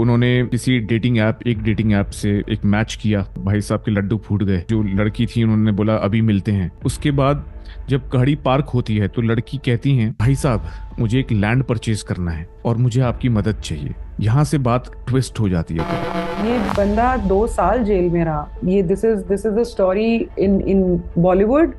उन्होंने किसी एक डेटिंग ऐप से एक मैच किया, भाई साहब के लड्डू फूट गए। जो लड़की थी उन्होंने बोला अभी मिलते हैं। उसके बाद जब कड़ी पार्क होती है तो लड़की कहती है भाई साहब मुझे एक लैंड परचेज करना है और मुझे आपकी मदद चाहिए। यहाँ से बात ट्विस्ट हो जाती है। ये बंदा 2 साल जेल में रहा। ये this is the story in in Bollywood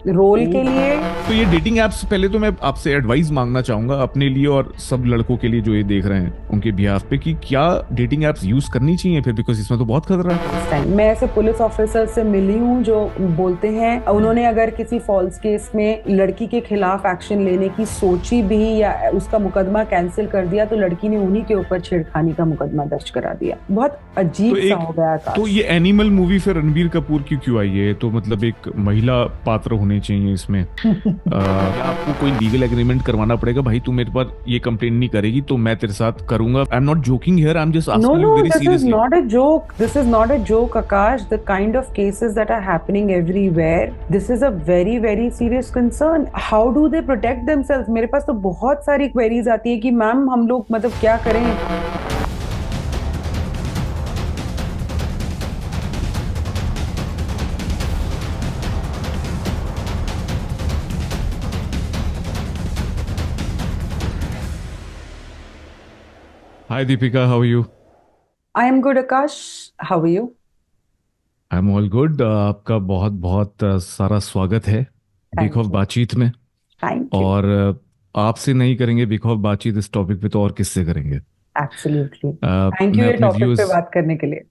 role के लिए। तो ये डेटिंग ऐप्स, पहले तो मैं आपसे एडवाइस मांगना चाहूंगा अपने लिए और सब लड़कों के लिए जो ये देख रहे हैं उनके बिहाफ पे, कि क्या डेटिंग ऐप्स यूज करनी चाहिए फिर, बिकॉज इसमें तो बहुत खतरा है। इस टाइम मैं ऐसे पुलिस ऑफिसर से मिली हूँ जो बोलते हैं उन्होंने अगर किसी फॉल्स केस में लड़की के खिलाफ एक्शन लेने की सोची भी या उसका मुकदमा कैंसिल कर दिया तो लड़की ने उन्हीं के ऊपर छेड़खानी का मुकदमा दर्ज करा दिया। बहुत अजीब सा हो गया तो आकाश। ये एनिमल मूवी फिर रणबीर कपूर की क्यों आई है? तो मतलब एक महिला पात्र होने चाहिए इसमें। या आपको कोई लीगल एग्रीमेंट करवाना पड़ेगा, भाई तू मेरे पर ये कंप्लेंट नहीं करेगी तो मैं तेरे साथ करूंगा। आई am not joking here, I am just No, asking no, you very this is seriously. not a joke. This is not a joke, Akash. The kind of cases that are happening everywhere, this is a very, very serious concern. How do they protect themselves? मेरे पास तो बहुत सारी queries आती है कि ma'am हम लोग मतलब क्या करें। Hi Deepika, how are you? I am good, Akash. How are you? I am all good. आपका बहुत बहुत सारा स्वागत है बिग ऑफ Thank you. बातचीत में। Thank you. और आपसे नहीं करेंगे बिग ऑफ बातचीत इस टॉपिक पे तो और किससे करेंगे? Absolutely. Thank you मैं ये अपने टॉपिक पे व्यूअर्स, बात करने के लिए।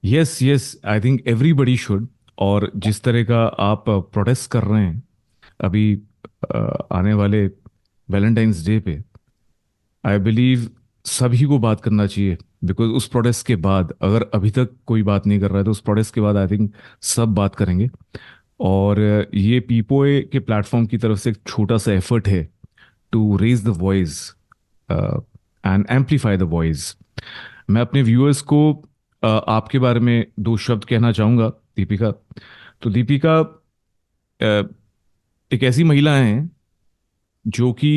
Yes yes, I think everybody should. और जिस तरह का आप प्रोटेस्ट कर रहे हैं अभी आने वाले वैलेंटाइंस डे पे, आई बिलीव सभी को बात करना चाहिए। बिकॉज उस प्रोटेस्ट के बाद अगर अभी तक कोई बात नहीं कर रहा है तो उस प्रोटेस्ट के बाद आई थिंक सब बात करेंगे। और ये पीपोए के प्लेटफॉर्म की तरफ से एक छोटा सा एफर्ट है to raise the voice and amplify the voice. मैं अपने व्यूअर्स को आपके बारे में दो शब्द कहना चाहूँगा दीपिका। तो दीपिका एक ऐसी महिला हैं जो कि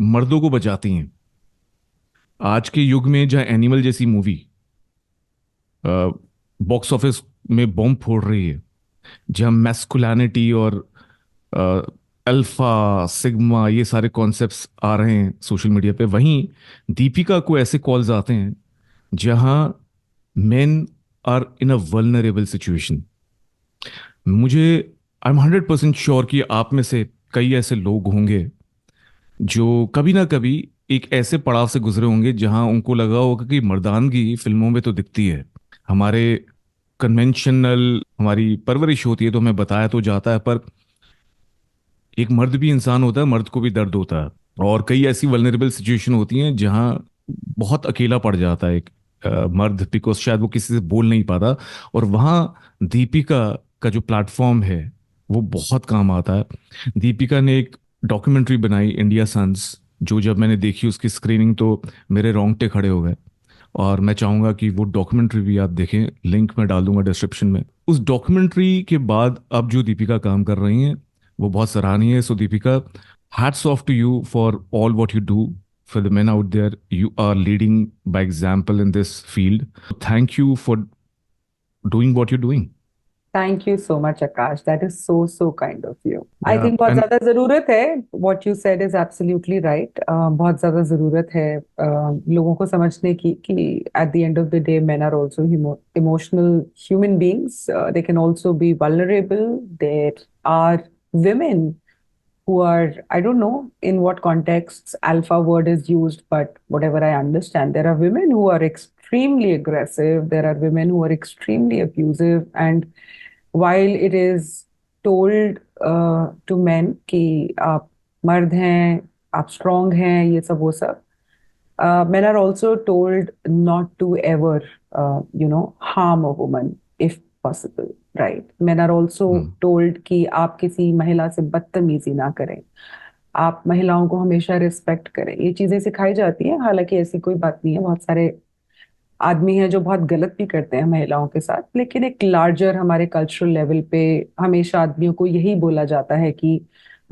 मर्दों को बचाती हैं। आज के युग में जहाँ एनिमल जैसी मूवी बॉक्स ऑफिस में बॉम्ब फोड़ रही है, जहाँ मैस्कुलिनिटी और अल्फा सिग्मा ये सारे कॉन्सेप्ट्स आ रहे हैं सोशल मीडिया पे, वहीं दीपिका को ऐसे कॉल्स आते हैं जहां men are in a vulnerable situation. मुझे आई एम 100% श्योर कि आप में से कई ऐसे लोग होंगे जो कभी ना कभी एक ऐसे पड़ाव से गुजरे होंगे जहां उनको लगा होगा कि मर्दानगी फिल्मों में तो दिखती है, हमारे कन्वेंशनल हमारी परवरिश होती है तो हमें बताया तो जाता है, पर एक मर्द भी इंसान होता है, मर्द को भी दर्द होता है। और कई ऐसी वल्नरेबल सिचुएशन होती हैं जहां बहुत अकेला पड़ जाता है एक मर्द, बिकॉज शायद वो किसी से बोल नहीं पाता। और वहां दीपिका का जो प्लेटफॉर्म है वो बहुत काम आता है। दीपिका ने एक डॉक्यूमेंट्री बनाई इंडिया सन्स, जो जब मैंने देखी उसकी स्क्रीनिंग तो मेरे रोंगटे खड़े हो गए। और मैं चाहूंगा कि वो डॉक्यूमेंट्री भी आप देखें, लिंक मैं डाल दूंगा डिस्क्रिप्शन में। उस डॉक्यूमेंट्री के बाद अब जो दीपिका काम कर रही हैं वो बहुत सराहनीय है। So Deepika, hats off to you for all what you do for the men out there. You are leading by example in this field. Thank you for doing what you doing. Thank you so much Akash, that is so so kind of you. I या think बहुत and ज्यादा जरूरत है। What you said is absolutely right. बहुत ज्यादा जरूरत है लोगों को समझने की कि eight the end of the day men are also emotional human beings. They can also be vulnerable. There are women who are, I don't know in what contexts alpha word is used, but whatever I understand, there are women who are extremely aggressive, there are women who are extremely abusive, and while it is told to men कि आप मर्द हैं, आप strong हैं, ये सब वो सब, men are also told not to ever harm a woman if possible, right? Men are also told कि आप किसी महिला से बदतमीजी ना करें, आप महिलाओं को हमेशा रिस्पेक्ट करें। ये चीजें सिखाई जाती हैं। हालांकि ऐसी कोई बात नहीं है, बहुत सारे आदमी हैं जो बहुत गलत भी करते हैं महिलाओं के साथ, लेकिन एक लार्जर हमारे कल्चरल लेवल पे हमेशा आदमियों को यही बोला जाता है कि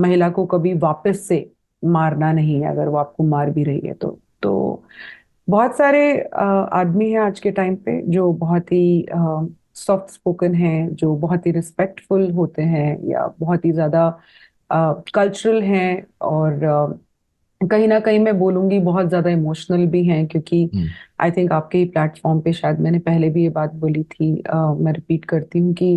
महिला को कभी वापस से मारना नहीं है अगर वो आपको मार भी रही है तो बहुत सारे आदमी हैं आज के टाइम पे जो बहुत ही सॉफ्ट स्पोकन हैं, जो बहुत ही रिस्पेक्टफुल होते हैं या बहुत ही ज्यादा कल्चरल हैं, और कहीं ना कहीं मैं बोलूंगी बहुत ज्यादा इमोशनल भी हैं, क्योंकि हम्म। आई थिंक आपके ही प्लेटफॉर्म पे शायद मैंने पहले भी ये बात बोली थी, मैं रिपीट करती हूँ कि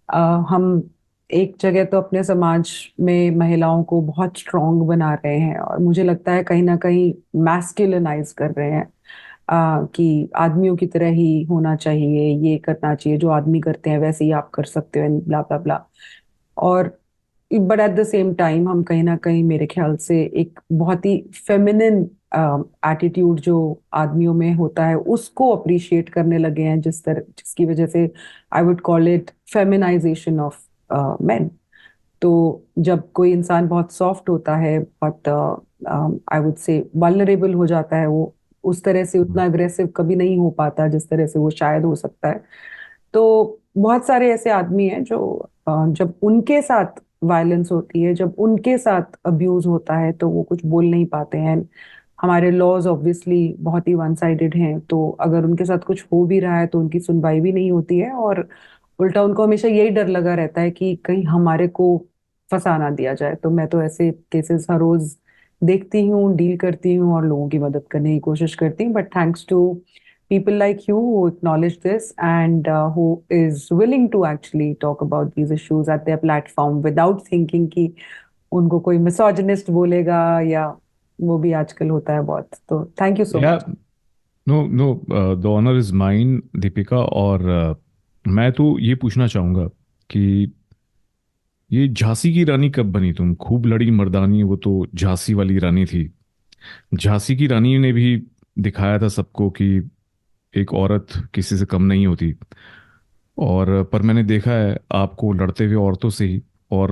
अ, हम एक जगह तो अपने समाज में महिलाओं को बहुत स्ट्रांग बना रहे हैं, और मुझे लगता है कहीं ना कहीं मैस्कुलिनाइज कर रहे हैं, कि आदमियों की तरह ही होना चाहिए, ये करना चाहिए, जो आदमी करते हैं वैसे ही आप कर सकते हो, ब्ला ब्ला ब्ला। और but at the same time हम कहीं ना कहीं मेरे ख्याल से एक बहुत ही फेमिनिन एटीट्यूड जो आदमियों में होता है उसको अप्रिशिएट करने लगे हैं, जिसकी वजह से I would call it feminisation of men. तो जब कोई इंसान बहुत सॉफ्ट होता है, बहुत आई वुड से वल्नरेबल हो जाता है, वो उस तरह से हम्म। उतना अग्रेसिव कभी नहीं हो पाता जिस तरह से वो शायद हो सकता है। तो बहुत सारे ऐसे आदमी हैं जो जब उनके साथ वायलेंस होती है, जब उनके साथ अब्यूज होता है, तो वो कुछ बोल नहीं पाते हैं। हमारे लॉज ऑब्वियसली बहुत ही वन साइडेड हैं, तो अगर उनके साथ कुछ हो भी रहा है तो उनकी सुनवाई भी नहीं होती है, और उल्टा उनको हमेशा यही डर लगा रहता है कि कहीं हमारे को फंसा ना दिया जाए। तो मैं तो ऐसे केसेस हर रोज देखती हूँ, डील करती हूँ और लोगों की मदद करने की कोशिश करती हूँ, but thanks to people like you who acknowledge this and who is willing to actually talk about these issues at their platform without thinking कि उनको कोई मिसोजिनिस्ट बोलेगा, या वो भी आजकल होता है बहुत। तो थैंक यू सो या मच। No no, the honour is mine Deepika. और मैं तो ये पूछना चाहूंगा कि ये झांसी की रानी कब बनी तुम? खूब लड़ी मर्दानी, वो तो झांसी वाली रानी थी। झांसी की रानी ने भी दिखाया था सबको कि एक औरत किसी से कम नहीं होती। और पर मैंने देखा है आपको लड़ते हुए औरतों से ही। और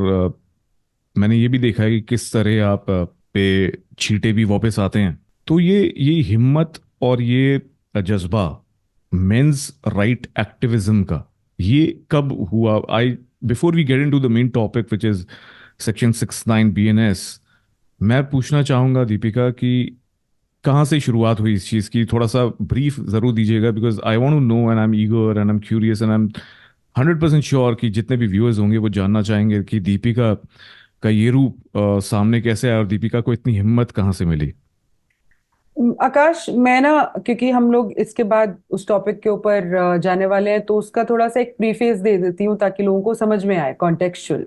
मैंने ये भी देखा है कि किस तरह आप पे छींटे भी वापस आते हैं। तो ये हिम्मत और ये जज्बा मेंस राइट एक्टिविज्म का, ये कब हुआ? I before we get into the main topic which is section 69 BNS, मैं पूछना चाहूंगा दीपिका कि कहाँ से शुरुआत हुई इस चीज़ की? थोड़ा सा ब्रीफ जरूर दीजिएगा, because I want to know and I am eager and I am curious and I am 100% sure कि जितने भी व्यूअर्स होंगे वो जानना चाहेंगे कि दीपिका का ये रूप सामने कैसे आया और दीपिका को इतनी हिम्मत कहाँ से मिली। आकाश, मैं ना, क्योंकि हम लोग इसके बाद उस टॉपिक के ऊपर जाने वाले हैं, तो उसका थोड़ा सा एक प्रीफेस दे देती हूँ ताकि लोगों को समझ में आए, कॉन्टेक्चुअल।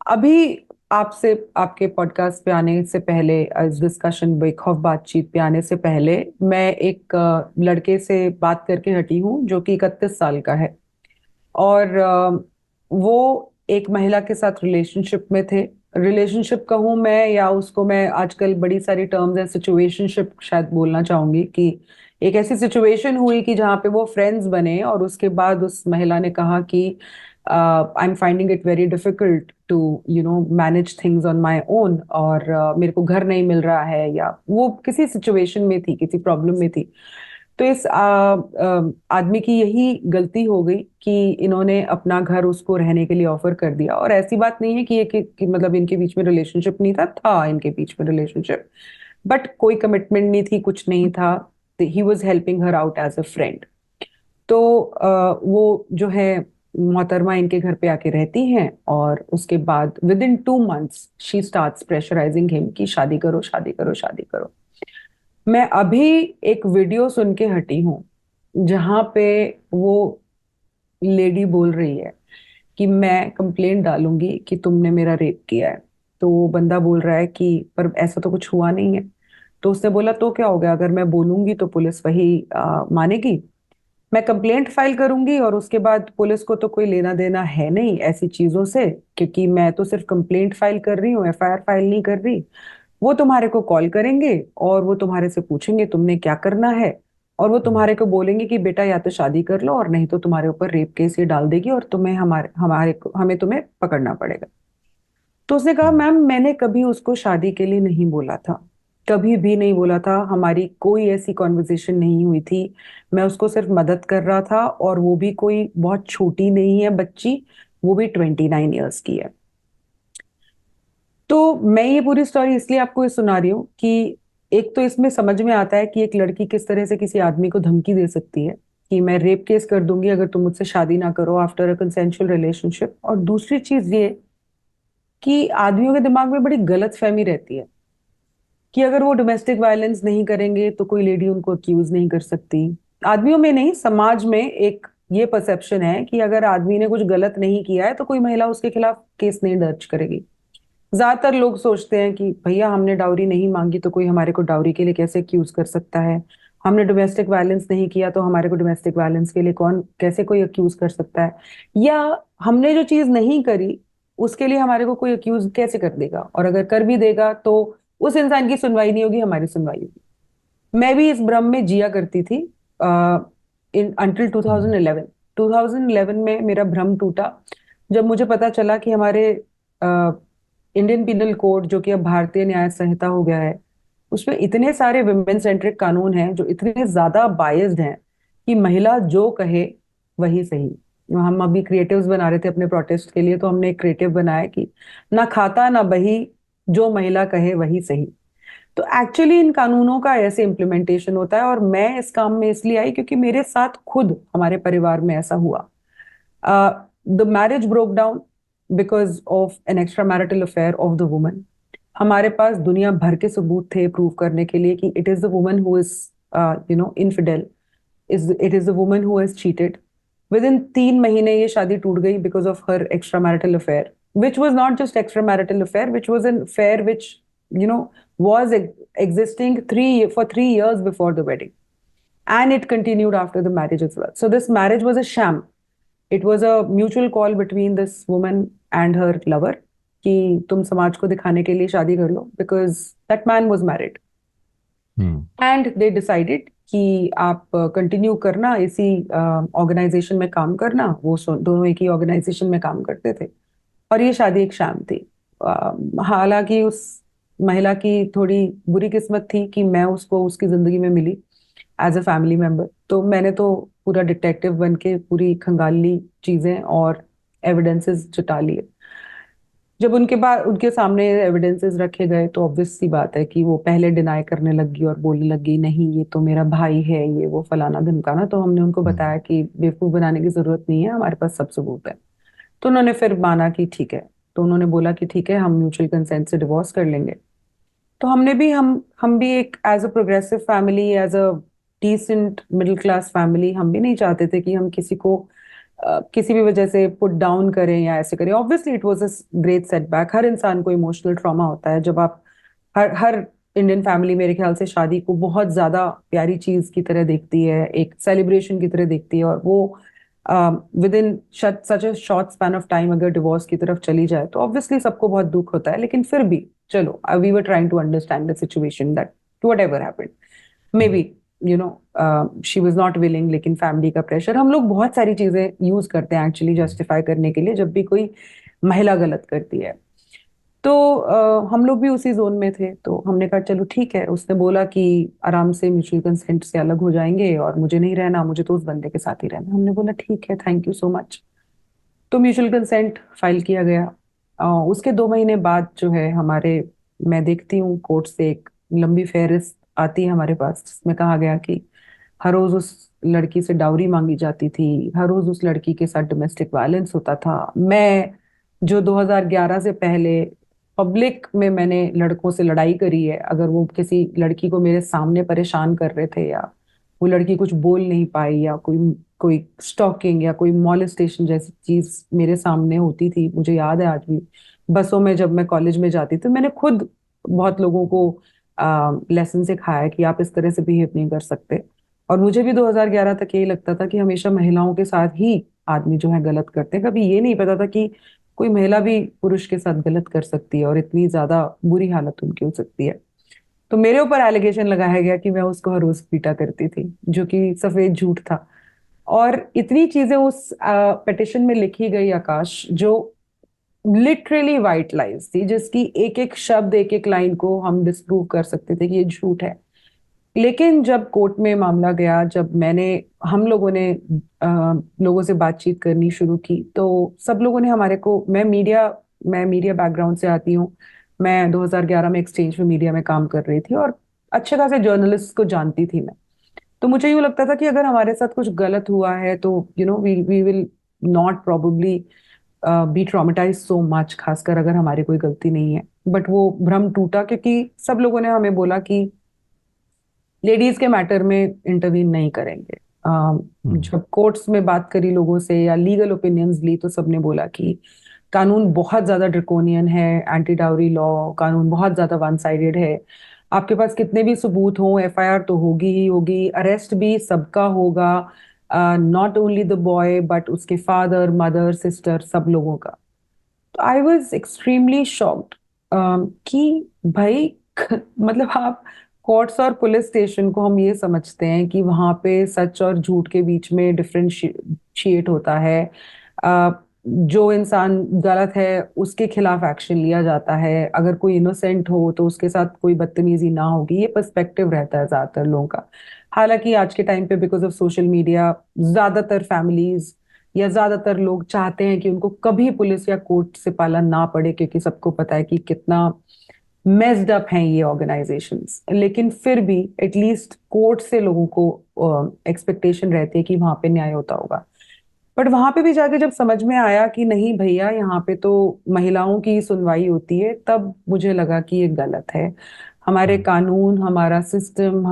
अभी आपसे आपके पॉडकास्ट पे आने से पहले, इस डिस्कशन बेखौफ बातचीत पे आने से पहले, मैं एक लड़के से बात करके हटी हूँ जो कि 31 साल का है, और वो एक महिला के साथ रिलेशनशिप में थे। रिलेशनशिप कहूँ मैं, या उसको मैं आजकल बड़ी सारी टर्म्स है, सिचुएशनशिप शायद बोलना चाहूंगी, कि एक ऐसी सिचुएशन हुई कि जहाँ पे वो फ्रेंड्स बने, और उसके बाद उस महिला ने कहा कि I am finding it very difficult to manage things on my own, और मेरे को घर नहीं मिल रहा है, या वो किसी सिचुएशन में थी, किसी प्रॉब्लम में थी। तो इस आदमी की यही गलती हो गई कि इन्होंने अपना घर उसको रहने के लिए ऑफर कर दिया। और ऐसी बात नहीं है कि ये कि मतलब इनके बीच में रिलेशनशिप नहीं था, इनके बीच में रिलेशनशिप, बट कोई कमिटमेंट नहीं थी, कुछ नहीं था। He was helping her out as a friend. तो वो जो है मोहतरमा इनके घर पे आके रहती हैं, और उसके बाद with in 2 months she starts pressurising him कि शादी करो, शादी करो, शादी करो। मैं अभी एक वीडियो सुन के हटी हूँ जहां पे वो लेडी बोल रही है कि मैं कंप्लेंट डालूंगी कि तुमने मेरा रेप किया है। तो वो बंदा बोल रहा है कि पर ऐसा तो कुछ हुआ नहीं है। तो उसने बोला तो क्या हो गया, अगर मैं बोलूंगी तो पुलिस वही मानेगी। मैं कंप्लेंट फाइल करूंगी और उसके बाद पुलिस को तो कोई लेना देना है नहीं ऐसी चीजों से, क्योंकि मैं तो सिर्फ कंप्लेंट फाइल कर रही हूँ, एफआईआर फाइल नहीं कर रही। वो तुम्हारे को कॉल करेंगे और वो तुम्हारे से पूछेंगे तुमने क्या करना है, और वो तुम्हारे को बोलेंगे कि बेटा या तो शादी कर लो, और नहीं तो तुम्हारे ऊपर रेप केस ये डाल देगी और तुम्हें हमारे हमारे हमें तुम्हें पकड़ना पड़ेगा। तो उसने कहा मैम, मैंने कभी उसको शादी के लिए नहीं बोला था, कभी भी नहीं बोला था, हमारी कोई ऐसी कॉन्वर्सेशन नहीं हुई थी। मैं उसको सिर्फ मदद कर रहा था, और वो भी कोई बहुत छोटी नहीं है बच्ची, वो भी 29 ईयर्स की है। तो मैं ये पूरी स्टोरी इसलिए आपको ये सुना रही हूँ कि एक तो इसमें समझ में आता है कि एक लड़की किस तरह से किसी आदमी को धमकी दे सकती है कि मैं रेप केस कर दूंगी अगर तुम मुझसे शादी ना करो आफ्टर अ कंसेंशुअल रिलेशनशिप। और दूसरी चीज ये कि आदमियों के दिमाग में बड़ी गलत फहमी रहती है कि अगर वो डोमेस्टिक वायलेंस नहीं करेंगे तो कोई लेडी उनको अक्यूज नहीं कर सकती। आदमियों में नहीं, समाज में एक ये परसेप्शन है कि अगर आदमी ने कुछ गलत नहीं किया है तो कोई महिला उसके खिलाफ केस नहीं दर्ज करेगी। ज्यादातर लोग सोचते हैं कि भैया हमने डाउरी नहीं मांगी तो कोई हमारे को डाउरी के लिए कैसे अक्यूज कर सकता है, हमने डोमेस्टिक वायलेंस नहीं किया तो हमारे को डोमेस्टिक वायलेंस के लिए कौन कैसे कोई अक्यूज कर सकता है, या हमने जो चीज नहीं करी उसके लिए हमारे को कोई अक्यूज कैसे कर देगा, और अगर कर भी देगा तो उस इंसान की सुनवाई नहीं होगी, हमारी सुनवाई होगी। मैं भी इस भ्रम में जिया करती थी इन अंटिल हम्म। 2011। 2011 में मेरा भ्रम टूटा जब मुझे पता चला कि हमारे इंडियन पिनल कोड, जो कि अब भारतीय न्याय संहिता हो गया है, उसमें इतने सारे विमेन सेंट्रिक कानून हैं जो इतने ज्यादा बायस्ड हैं कि महिला जो कहे वही सही। हम अभी क्रिएटिव्स बना रहे थे अपने प्रोटेस्ट के लिए, तो हमने एक क्रिएटिव बनाया कि ना खाता ना बही, जो महिला कहे वही सही। तो एक्चुअली इन कानूनों का ऐसे इम्प्लीमेंटेशन होता है, और मैं इस काम में इसलिए आई क्योंकि मेरे साथ खुद हमारे परिवार में ऐसा हुआ। The marriage broke down because of an extra marital affair of the woman. हमारे पास दुनिया भर के सबूत थे प्रूव करने के लिए कि it is the woman who is infidel, is it is the woman who has cheated. Within 3 महीने ये शादी टूट गई because of her extra marital affair, which was not just extramarital affair, which was an affair which, you know, was existing for 3 years before the wedding, and it continued after the marriage as well. So this marriage was a sham. It was a mutual call between this woman and her lover कि तुम समाज को दिखाने के लिए शादी कर लो, because that man was married. Hmm. And they decided कि आप कंटिन्यू करना इसी ऑर्गेनाइजेशन में काम करना। वो दोनों एक ही ऑर्गेनाइजेशन में काम करते थे, और ये शादी एक शाम थी। हालांकि उस महिला की थोड़ी बुरी किस्मत थी कि मैं उसको उसकी जिंदगी में मिली एज अ फैमिली मेंबर, तो मैंने तो पूरा डिटेक्टिव बन के पूरी खंगाल ली चीजें और एविडेंसेस जुटा लिए। जब उनके बाद उनके सामने एविडेंसेस रखे गए तो ऑब्वियस सी बात है कि वो पहले डिनाई करने लगी और बोलने लगी नहीं ये तो मेरा भाई है, ये वो फलाना धमकाना। तो हमने उनको हम्म। बताया कि बेवकूफ बनाने की जरूरत नहीं है, हमारे पास सब सबूत है। तो उन्होंने फिर माना कि ठीक है, तो उन्होंने बोला कि ठीक है हम म्यूचुअल कंसेंट से डिवोर्स कर लेंगे। तो हमने भी हम भी एक as a progressive family, as a decent middle class family, हम भी नहीं चाहते थे कि हम किसी को किसी भी वजह से पुट डाउन करें या ऐसे करें। Obviously it was a great setback. हर इंसान को इमोशनल ट्रॉमा होता है जब आप हर हर इंडियन फैमिली मेरे ख्याल से शादी को बहुत ज्यादा प्यारी चीज की तरह देखती है, एक सेलिब्रेशन की तरह देखती है, और वो with in such a short span of time अगर डिवोर्स की तरफ चली जाए तो ऑब्वियसली सबको बहुत दुख होता है। लेकिन फिर भी चलो, we were trying to understand the situation that whatever happened maybe, she was not willing, लेकिन फैमिली का प्रेशर, हम लोग बहुत सारी चीजें यूज करते हैं एक्चुअली जस्टिफाई करने के लिए जब भी कोई महिला गलत करती है। तो हम लोग भी उसी जोन में थे, तो हमने कहा चलो ठीक है। उसने बोला कि आराम से म्यूचुअल कंसेंट से अलग हो जाएंगे और मुझे नहीं रहना, मुझे तो उस बंदे के साथ ही रहना। हमने बोला ठीक है, थैंक यू सो मच। तो म्यूचुअल कंसेंट फाइल किया गया। उसके 2 महीने बाद जो है हमारे, मैं देखती हूँ कोर्ट से एक लंबी फेहरिस्त आती है हमारे पास जिसमें कहा गया कि हर रोज उस लड़की से डाउरी मांगी जाती थी, हर रोज उस लड़की के साथ डोमेस्टिक वायलेंस होता था। मैं जो 2011 से पहले पब्लिक में मैंने लड़कों से लड़ाई करी है, अगर वो किसी लड़की को मेरे सामने परेशान कर रहे थे या वो लड़की कुछ बोल नहीं पाई या कोई कोई स्टॉकिंग या कोई मॉलेस्टेशन जैसी चीज मेरे सामने होती थी, मुझे याद है आज भी। बसों में जब मैं कॉलेज में जाती थी मैंने खुद बहुत लोगों को लेसन सिखाया कि आप इस तरह से बिहेव नहीं कर सकते। और मुझे भी 2011 तक यही लगता था कि हमेशा महिलाओं के साथ ही आदमी जो है गलत करते हैं, कभी ये नहीं पता था कि कोई महिला भी पुरुष के साथ गलत कर सकती है और इतनी ज्यादा बुरी हालत उनकी हो सकती है। तो मेरे ऊपर एलिगेशन लगाया गया कि मैं उसको हर रोज पीटा करती थी, जो कि सफेद झूठ था। और इतनी चीजें उस पिटिशन में लिखी गई आकाश, जो लिटरली वाइट लाइज थी, जिसकी एक एक शब्द एक एक लाइन को हम डिस्प्रूव कर सकते थे कि ये झूठ है। लेकिन जब कोर्ट में मामला गया, जब मैंने हम लोगों ने लोगों से बातचीत करनी शुरू की, तो सब लोगों ने हमारे को, मैं मीडिया बैकग्राउंड से आती हूँ। मैं 2011 में एक्सचेंज में मीडिया में काम कर रही थी, और अच्छे खासे जर्नलिस्ट को जानती थी मैं। तो मुझे यूं लगता था कि अगर हमारे साथ कुछ गलत हुआ है तो we will not probably be traumatise so much, खासकर अगर हमारी कोई गलती नहीं है। बट वो भ्रम टूटा क्योंकि सब लोगों ने हमें बोला कि लेडीज के मैटर में इंटरवीन नहीं करेंगे। हम्म। जब कोर्ट्स में बात करी लोगों से या लीगल ओपिनियंस ली तो सबने बोला कि कानून बहुत ज्यादा ड्रकोनियन है, एंटी डाउरी लॉ कानून बहुत ज्यादा वन साइडेड है। आपके पास कितने भी सबूत हों, एफआईआर तो होगी ही होगी, अरेस्ट भी सबका होगा, not only the boy but उसके फादर मदर सिस्टर सब लोगों का। तो आई वॉज एक्सट्रीमली शॉक्ड कि भाई मतलब आप कोर्ट्स और पुलिस स्टेशन को हम ये समझते हैं कि वहां पे सच और झूठ के बीच में डिफरेंशिएट होता है। अ, जो इंसान गलत है उसके खिलाफ एक्शन लिया जाता है, अगर कोई इनोसेंट हो तो उसके साथ कोई बदतमीजी ना होगी, ये पर्सपेक्टिव रहता है ज्यादातर लोगों का। हालांकि आज के टाइम पे बिकॉज ऑफ सोशल मीडिया ज्यादातर फैमिलीज या ज्यादातर लोग चाहते हैं कि उनको कभी पुलिस या कोर्ट से पाला ना पड़े, क्योंकि सबको पता है कि कितना मेस्ड अप हैं ये ऑर्गेनाइजेशंस। लेकिन फिर भी एटलीस्ट कोर्ट से लोगों को एक्सपेक्टेशन रहती है कि वहां पे न्याय होता होगा। बट वहां पे भी जाके जब समझ में आया कि नहीं भैया यहाँ पे तो महिलाओं की सुनवाई होती है, तब मुझे लगा कि ये गलत है। हमारे हम्म। कानून, हमारा सिस्टम,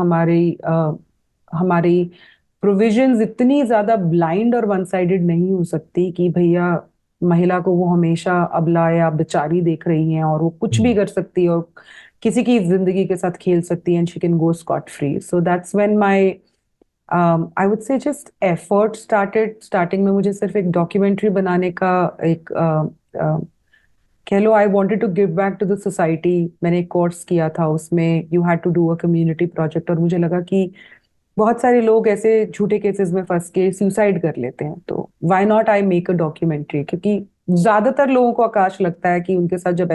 हमारी प्रोविजंस इतनी ज्यादा ब्लाइंड और वन साइडेड नहीं हो सकती कि भैया महिला को वो हमेशा अबला या बेचारी देख रही हैं और वो कुछ भी हम्म। कर सकती है और किसी की जिंदगी के साथ खेल सकती है, and she can go scot free. So that's when my I would say just effort started. Starting में मुझे सिर्फ एक डॉक्यूमेंट्री बनाने का एक कह लो, I wanted to give back to the society. मैंने एक कोर्स किया था, उसमें you had to do a community project, और मुझे लगा कि बहुत सारे लोग ऐसे झूठे केसेस में फंस के सुसाइड कर लेते हैं, तो why not I make a documentary. क्योंकि ज्यादातर लोगों को आकाश लगता है कि उनके साथ जब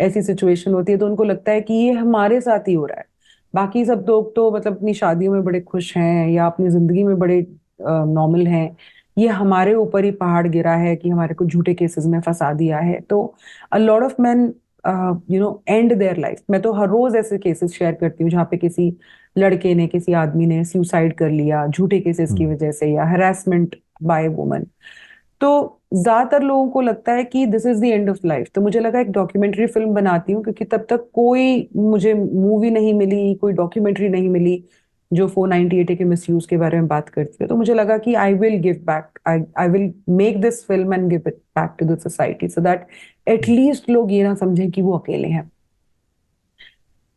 ऐसी सिचुएशन होती है तो उनको लगता है कि ये हमारे साथ ही हो रहा है। बाकी सब लोग तो मतलब अपनी शादियों में बड़े खुश हैं या अपनी जिंदगी में बड़े नॉर्मल हैं, ये हमारे ऊपर ही पहाड़ गिरा है कि हमारे को झूठे केसेस में फंसा दिया है। तो अ lot of man and their life. मैं तो हर रोज ऐसे केसेस शेयर करती हूँ जहाँ पे किसी लड़के ने, किसी आदमी ने सुसाइड कर लिया झूठे केसेस की हम्म। वजह से, या हरासमेंट बाय वुमन। तो ज्यादातर लोगों को लगता है कि this is the end of life. तो मुझे लगा एक डॉक्यूमेंट्री फिल्म बनाती हूँ, क्योंकि तब तक कोई मुझे मूवी नहीं मिली, कोई डॉक्यूमेंट्री नहीं मिली जो 498 के मिसयूज के बारे में बात करती है। तो मुझे लगा कि I will give back, I will make this film and give it back to the society, so that at least लोग ये ना समझें कि वो अकेले हैं।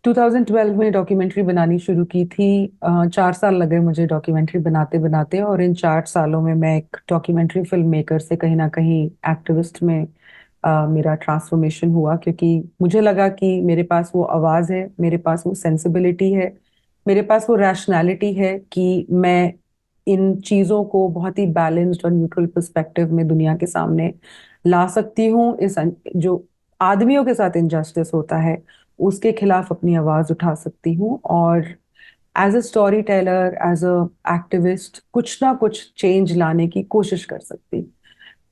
2012 में डॉक्यूमेंट्री बनानी शुरू की थी। 4 साल लगे मुझे डॉक्यूमेंट्री बनाते बनाते, और इन 4 सालों में मैं एक डॉक्यूमेंट्री फिल्म मेकर से कहीं ना कहीं एक्टिविस्ट में मेरा ट्रांसफॉर्मेशन हुआ। क्योंकि मुझे लगा कि मेरे पास वो आवाज़ है, मेरे पास वो सेंसिबिलिटी है, मेरे पास वो रैशनैलिटी है कि मैं इन चीज़ों को बहुत ही बैलेंस्ड और न्यूट्रल पर्सपेक्टिव में दुनिया के सामने ला सकती हूँ। जो आदमियों के साथ इनजस्टिस होता है उसके खिलाफ अपनी आवाज उठा सकती हूँ, और as a storyteller, as a activist कुछ ना कुछ चेंज लाने की कोशिश कर सकती।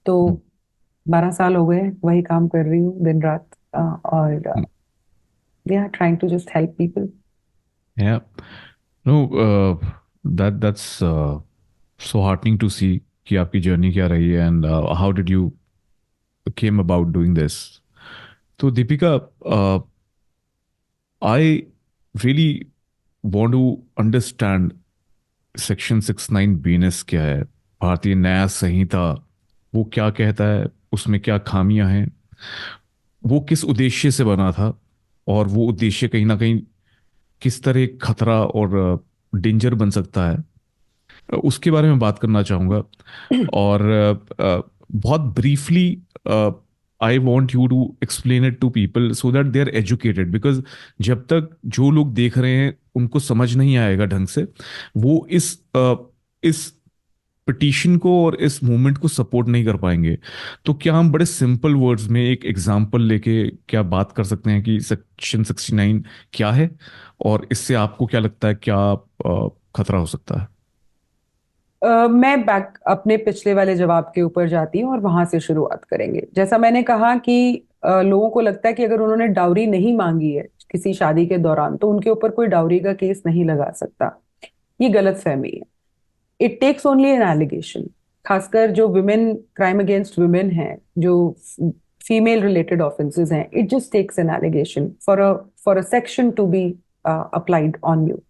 तो 12 साल हो गए वही काम कर रही हूँ दिन रात, और yeah, trying to just help people. Yeah. No, that's so heartening to see कि आपकी जर्नी क्या रही है and how did you came about doing this. तो Deepika, I really want to understand section 69 BNS क्या है, भारतीय न्याय संहिता, वो क्या कहता है, उसमें क्या खामियां हैं, वो किस उद्देश्य से बना था, और वो उद्देश्य कहीं ना कहीं किस तरह खतरा और डेंजर बन सकता है, उसके बारे में बात करना चाहूँगा. और बहुत briefly I want you to explain it to people so that they are educated, because जब तक जो लोग देख रहे हैं उनको समझ नहीं आएगा ढंग से, वो इस पिटीशन को और इस मूवमेंट को सपोर्ट नहीं कर पाएंगे. तो क्या हम बड़े सिंपल वर्ड्स में एक एग्जांपल लेके क्या बात कर सकते हैं कि सेक्शन 69 क्या है, और इससे आपको क्या लगता है, क्या खतरा हो सकता है? मैं बैक अपने पिछले वाले जवाब के ऊपर जाती हूँ और वहां से शुरुआत करेंगे। जैसा मैंने कहा कि लोगों को लगता है कि अगर उन्होंने डाउरी नहीं मांगी है, किसी शादी के दौरान, तो उनके ऊपर कोई डाउरी का केस नहीं लगा सकता। ये गलत फहमी है। It takes only an allegation. खासकर जो विमेन, क्राइम अगेंस्ट विमेन है, जो फीमेल रिलेटेड ऑफेंसेस हैं, it just takes an allegation for a section to be applied on you.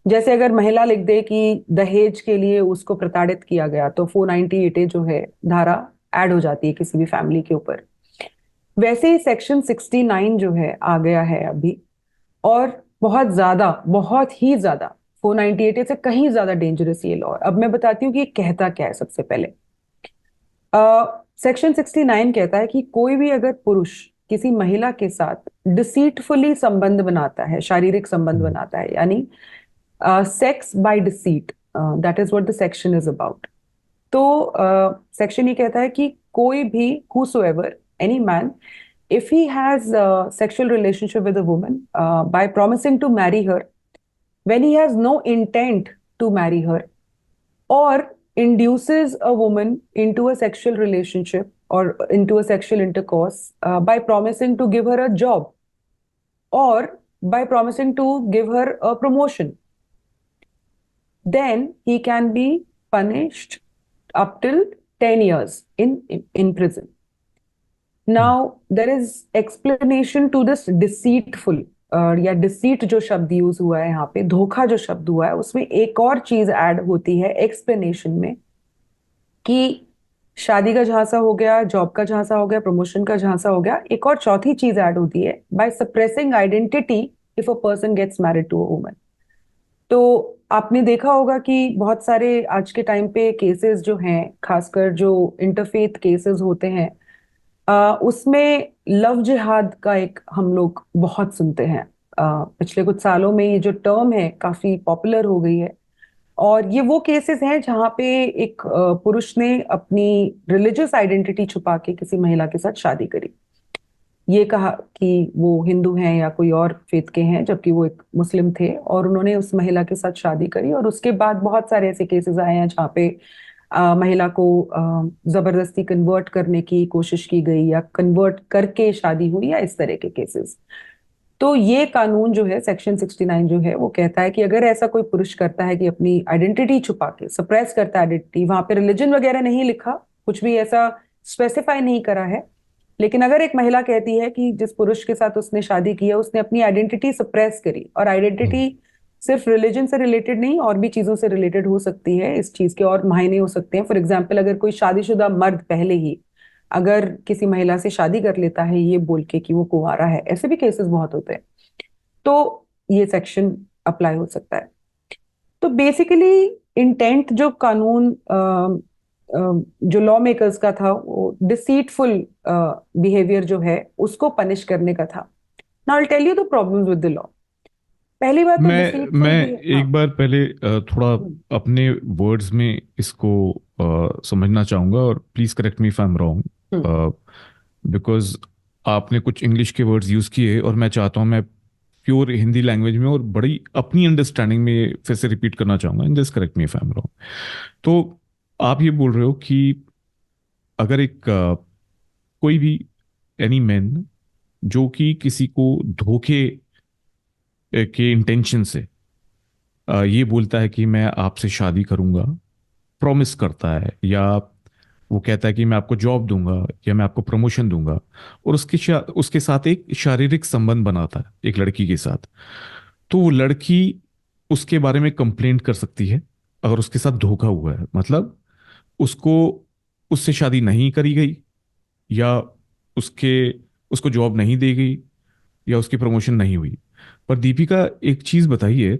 जैसे अगर महिला लिख दे कि दहेज के लिए उसको प्रताड़ित किया गया, तो 498A जो है धारा ऐड हो जाती है किसी भी फैमिली के ऊपर। वैसे ही सेक्शन 69 जो है आ गया है अभी, और बहुत ज्यादा, बहुत ही ज्यादा 498A से कहीं ज्यादा डेंजरस ये लॉ है। अब मैं बताती हूँ कि ये कहता क्या है। सबसे पहले सेक्शन 69 कहता है कि कोई भी अगर पुरुष किसी महिला के साथ डिसीटफुली संबंध बनाता है, शारीरिक संबंध बनाता है, यानी sex by deceit, that is what the section is about. तो सेक्शन ये कहता है कि कोई भी, whosoever, any man, if he has a sexual relationship with a woman by promising to marry her when he has no intent to marry her, or induces a woman into a sexual relationship or into a sexual intercourse by promising to give her a job, or by promising to give her a promotion, then he can be punished up till 10 years in prison. Now there is explanation to this deceitful, या deceit जो शब्द use हुआ है यहाँ पे, धोखा जो शब्द हुआ है, उसमें एक और चीज ऐड होती है एक्सप्लेनेशन में, कि शादी का झांसा हो गया, जॉब का झांसा हो गया, प्रमोशन का झांसा हो गया, एक और चौथी चीज ऐड होती है, by suppressing identity if a person gets married to a woman. तो आपने देखा होगा कि बहुत सारे आज के टाइम पे केसेस जो हैं, खासकर जो इंटरफेथ केसेस होते हैं, उसमें लव जिहाद का एक हम लोग बहुत सुनते हैं। पिछले कुछ सालों में ये जो टर्म है काफी पॉपुलर हो गई है। और ये वो केसेस हैं जहाँ पे एक पुरुष ने अपनी रिलीजियस आइडेंटिटी छुपा के किसी महिला के साथ शादी करी। ये कहा कि वो हिंदू हैं या कोई और फेथ के हैं, जबकि वो एक मुस्लिम थे, और उन्होंने उस महिला के साथ शादी करी। और उसके बाद बहुत सारे ऐसे केसेस आए हैं जहाँ पे महिला को जबरदस्ती कन्वर्ट करने की कोशिश की गई, या कन्वर्ट करके शादी हुई, या इस तरह के केसेस। तो ये कानून जो है, सेक्शन 69 जो है, वो कहता है कि अगर ऐसा कोई पुरुष करता है कि अपनी आइडेंटिटी छुपा के सप्रेस करता है आइडेंटिटी, वहां पे रिलीजन वगैरह नहीं लिखा, कुछ भी ऐसा स्पेसिफाई नहीं करा है, लेकिन अगर एक महिला कहती है कि जिस पुरुष के साथ उसने शादी की है उसने अपनी आइडेंटिटी सप्रेस करी, और आइडेंटिटी सिर्फ रिलीजन से रिलेटेड नहीं, और भी चीजों से रिलेटेड हो सकती है, इस चीज के और मायने हो सकते हैं। फॉर एग्जाम्पल, अगर कोई शादीशुदा मर्द पहले ही अगर किसी महिला से शादी कर लेता है ये बोल के कि वो कुंवारा है, ऐसे भी केसेस बहुत होते हैं, तो ये सेक्शन अप्लाई हो सकता है। तो बेसिकली इंटेंट जो कानून जो लॉ मेकर्स का था, वो डिसीटफुल बिहेवियर जो है उसको पनिश करने का था। Now I tell you the problems with the law. पहली बात तो मैं डिसीटफुल भी, हाँ। एक बार पहले थोड़ा हम्म, अपने वर्ड्स में इसको समझना चाहूंगा, और please correct me if I am hmm, wrong, because आपने कुछ इंग्लिश के वर्ड्स यूज किए और मैं चाहता हूं मैं प्योर हिंदी लैंग्वेज में और बड़ी अपनी अंडरस्टैंडिंग में फिर से रिपीट करना चाहूंगा, in just correct me if I am wrong. तो आप ये बोल रहे हो कि अगर एक कोई भी एनी मैन जो कि किसी को धोखे के इंटेंशन से ये बोलता है कि मैं आपसे शादी करूंगा, प्रॉमिस करता है, या वो कहता है कि मैं आपको जॉब दूंगा या मैं आपको प्रमोशन दूंगा, और उसके साथ एक शारीरिक संबंध बनाता है एक लड़की के साथ, तो वो लड़की उसके बारे में कंप्लेंट कर सकती है अगर उसके साथ धोखा हुआ है। मतलब उसको उससे शादी नहीं करी गई, या उसके उसको जॉब नहीं दी गई, या उसकी प्रमोशन नहीं हुई। पर दीपिका, एक चीज बताइए,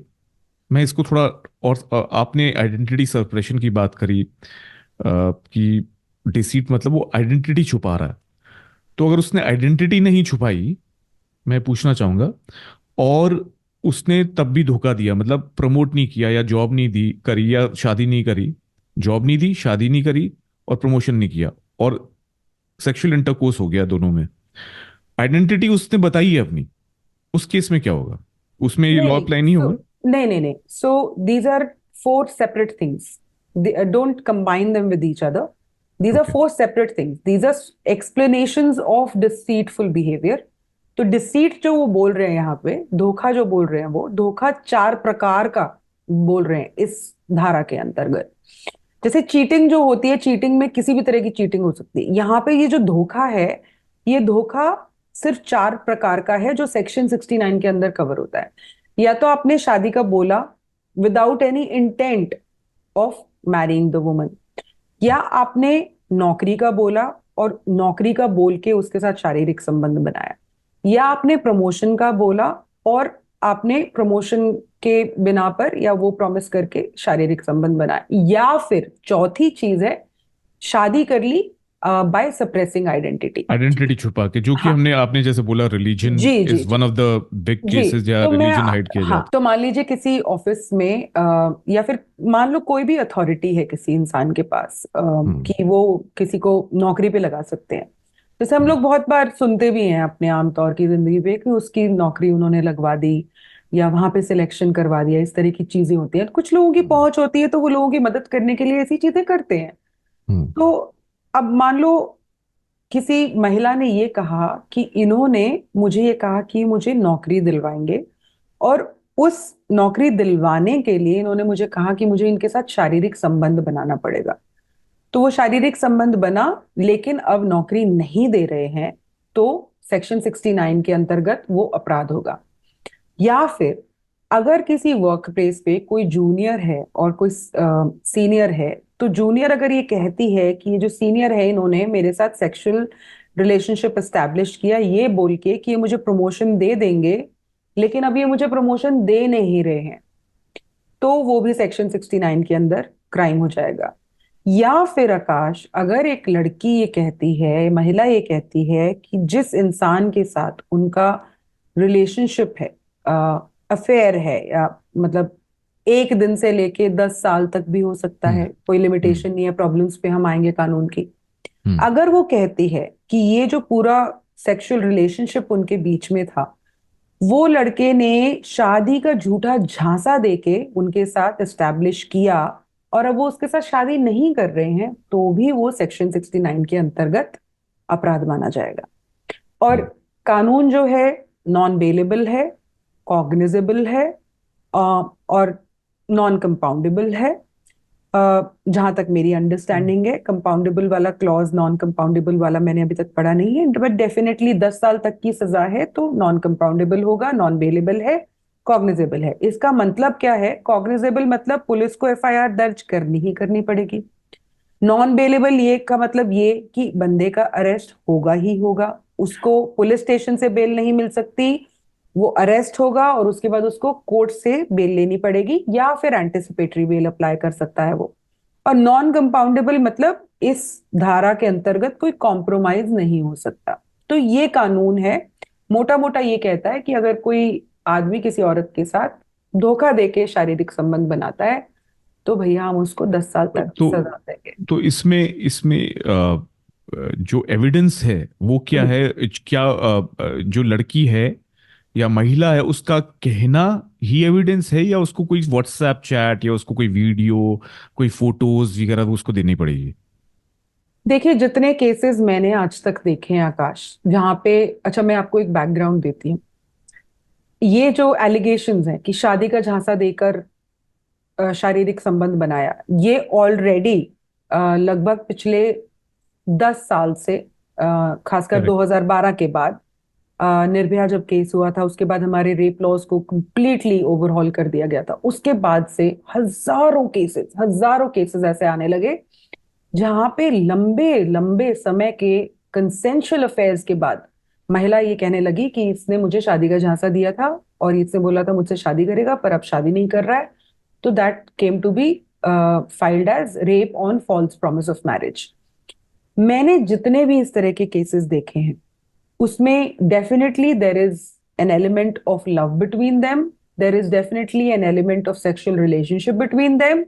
मैं इसको थोड़ा और आपने आइडेंटिटी सप्रेशन की बात करी, कि डिसीट मतलब वो आइडेंटिटी छुपा रहा है। तो अगर उसने आइडेंटिटी नहीं छुपाई, मैं पूछना चाहूंगा, और उसने तब भी धोखा दिया, मतलब प्रमोट नहीं किया या जॉब नहीं दी करी या शादी नहीं करी, जॉब नहीं दी, शादी नहीं करी और प्रमोशन नहीं किया, और सेक्सुअल इंटरकोर्स हो गया दोनों में, आइडेंटिटी उसने बताई है अपनी, उस केस में क्या होगा? उसमें ये नहीं लॉ नहीं, अप्लाई नहीं सो होगा? नहीं नहीं नहीं, so these are four separate things. Don't combine them with each other. These are okay. four separate things. These are explanations of deceitful behavior. तो डिसीट जो वो बोल रहे हैं यहाँ पे, धोखा जो बोल रहे हैं, वो धोखा 4 प्रकार का बोल रहे हैं इस धारा के अंतर्गत। जैसे चीटिंग जो होती है, चीटिंग में किसी भी तरह की चीटिंग हो सकती है। यहाँ पे ये जो धोखा है, ये धोखा सिर्फ 4 प्रकार का है जो सेक्शन 69 के अंदर कवर होता है। या तो आपने शादी का बोला without any intent of marrying the woman, या आपने नौकरी का बोला और नौकरी का बोल के उसके साथ शारीरिक संबंध बनाया, या आपने प्रमोशन का बोला और आपने प्रमोशन के बिना पर या वो प्रॉमिस करके शारीरिक संबंध बनाया, या फिर चौथी चीज है शादी कर ली बाय सप्रेसिंग आइडेंटिटी। आइडेंटिटी छुपा के, जो कि हाँ, हमने, आपने जैसे बोला, रिलीजन जी जी इज जी वन ऑफ द बिग जी। केसेस, या तो मैं, रिलीजन हाइड किया हाँ, जाता तो मान लीजिए किसी ऑफिस में या फिर मान लो कोई भी अथॉरिटी है किसी इंसान के पास है। कि वो किसी को नौकरी पे लगा सकते हैं। जैसे हम हम्म, लोग बहुत बार सुनते भी हैं अपने आमतौर की जिंदगी पे कि उसकी नौकरी उन्होंने लगवा दी या वहां पे सिलेक्शन करवा दिया, इस तरह की चीजें होती हैं। कुछ लोगों की हम्म, पहुंच होती है तो वो लोगों की मदद करने के लिए ऐसी चीजें करते हैं। हम्म, तो अब मान लो किसी महिला ने ये कहा कि इन्होंने मुझे ये कहा कि मुझे नौकरी दिलवाएंगे, और उस नौकरी दिलवाने के लिए इन्होंने मुझे कहा कि मुझे इनके साथ शारीरिक संबंध बनाना पड़ेगा। तो वो शारीरिक संबंध बना, लेकिन अब नौकरी नहीं दे रहे हैं, तो सेक्शन 69 के अंतर्गत वो अपराध होगा। या फिर अगर किसी वर्क प्लेस पे कोई जूनियर है और कोई सीनियर है, तो जूनियर अगर ये कहती है कि ये जो सीनियर है इन्होंने मेरे साथ सेक्सुअल रिलेशनशिप एस्टैब्लिश किया ये बोल के कि ये मुझे प्रमोशन दे देंगे, लेकिन अब ये मुझे प्रमोशन दे नहीं रहे हैं, तो वो भी सेक्शन 69 के अंदर क्राइम हो जाएगा। या फिर आकाश, अगर एक लड़की ये कहती है, महिला ये कहती है कि जिस इंसान के साथ उनका रिलेशनशिप है, अफेयर है, या मतलब 1 दिन से लेके 10 साल तक भी हो सकता हम्म, है, कोई हम्म, लिमिटेशन नहीं है, प्रॉब्लम्स पे हम आएंगे कानून की। हम्म, अगर वो कहती है कि ये जो पूरा सेक्सुअल रिलेशनशिप उनके बीच में था, वो लड़के ने शादी का झूठा झांसा देके उनके साथ एस्टैब्लिश किया, और अब वो उसके साथ शादी नहीं कर रहे हैं, तो भी वो सेक्शन 69 के अंतर्गत अपराध माना जाएगा। और हम्म। कानून जो है नॉन बेलेबल है, कॉग्निजेबल है, और नॉन कंपाउंडेबल है। जहां तक मेरी अंडरस्टैंडिंग है, कंपाउंडेबल वाला क्लॉज नॉन कंपाउंडेबल वाला मैंने अभी तक पढ़ा नहीं है, बट डेफिनेटली 10 साल तक की सजा है तो नॉन कंपाउंडेबल होगा, नॉन बेलेबल है, कॉग्निजेबल है। इसका मतलब क्या है? कॉग्निजेबल मतलब पुलिस को एफआईआर दर्ज करनी ही करनी पड़ेगी। नॉन बेलेबल ये का मतलब ये कि बंदे का अरेस्ट होगा ही होगा, उसको पुलिस स्टेशन से बेल नहीं मिल सकती, वो अरेस्ट होगा और उसके बाद उसको कोर्ट से बेल लेनी पड़ेगी, या फिर एंटिसिपेटरी बेल अप्लाई कर सकता है वो। और नॉन कंपाउंडेबल मतलब इस धारा के अंतर्गत कोई कॉम्प्रोमाइज नहीं हो सकता। तो ये कानून है, मोटा मोटा ये कहता है कि अगर कोई आदमी किसी औरत के साथ धोखा देके शारीरिक संबंध बनाता है, तो भैया हम उसको 10 साल तक की तो सजा देंगे। तो इसमें इसमें जो एविडेंस है वो क्या हम्म। है? क्या जो लड़की है या महिला है उसका कहना ही एविडेंस है, या उसको कोई व्हाट्सएप चैट या उसको कोई वीडियो, कोई फोटोज वगैरह उसको देनी पड़ेगी? देखिए, जितने केसेस मैंने आज तक देखे हैं आकाश, जहाँ पे, अच्छा मैं आपको एक बैकग्राउंड देती हूँ। ये जो एलिगेशंस हैं कि शादी का झांसा देकर शारीरिक संबंध बनाया, ये ऑलरेडी लगभग पिछले 10 साल से, खासकर करेक्ट। 2012 के बाद, निर्भया जब केस हुआ था उसके बाद हमारे रेप लॉज को कंप्लीटली ओवरहॉल कर दिया गया था। उसके बाद से हजारों केसेस ऐसे आने लगे जहां पे लंबे लंबे समय के कंसेंशुअल अफेयर्स के बाद महिला ये कहने लगी कि इसने मुझे शादी का झांसा दिया था और इसने बोला था मुझसे शादी करेगा, पर अब शादी नहीं कर रहा है। तो that came to be filed as rape on false promise of marriage. मैंने जितने भी इस तरह के केसेस देखे हैं, उसमें definitely there is an element of love between them, there is definitely an element of sexual relationship between them.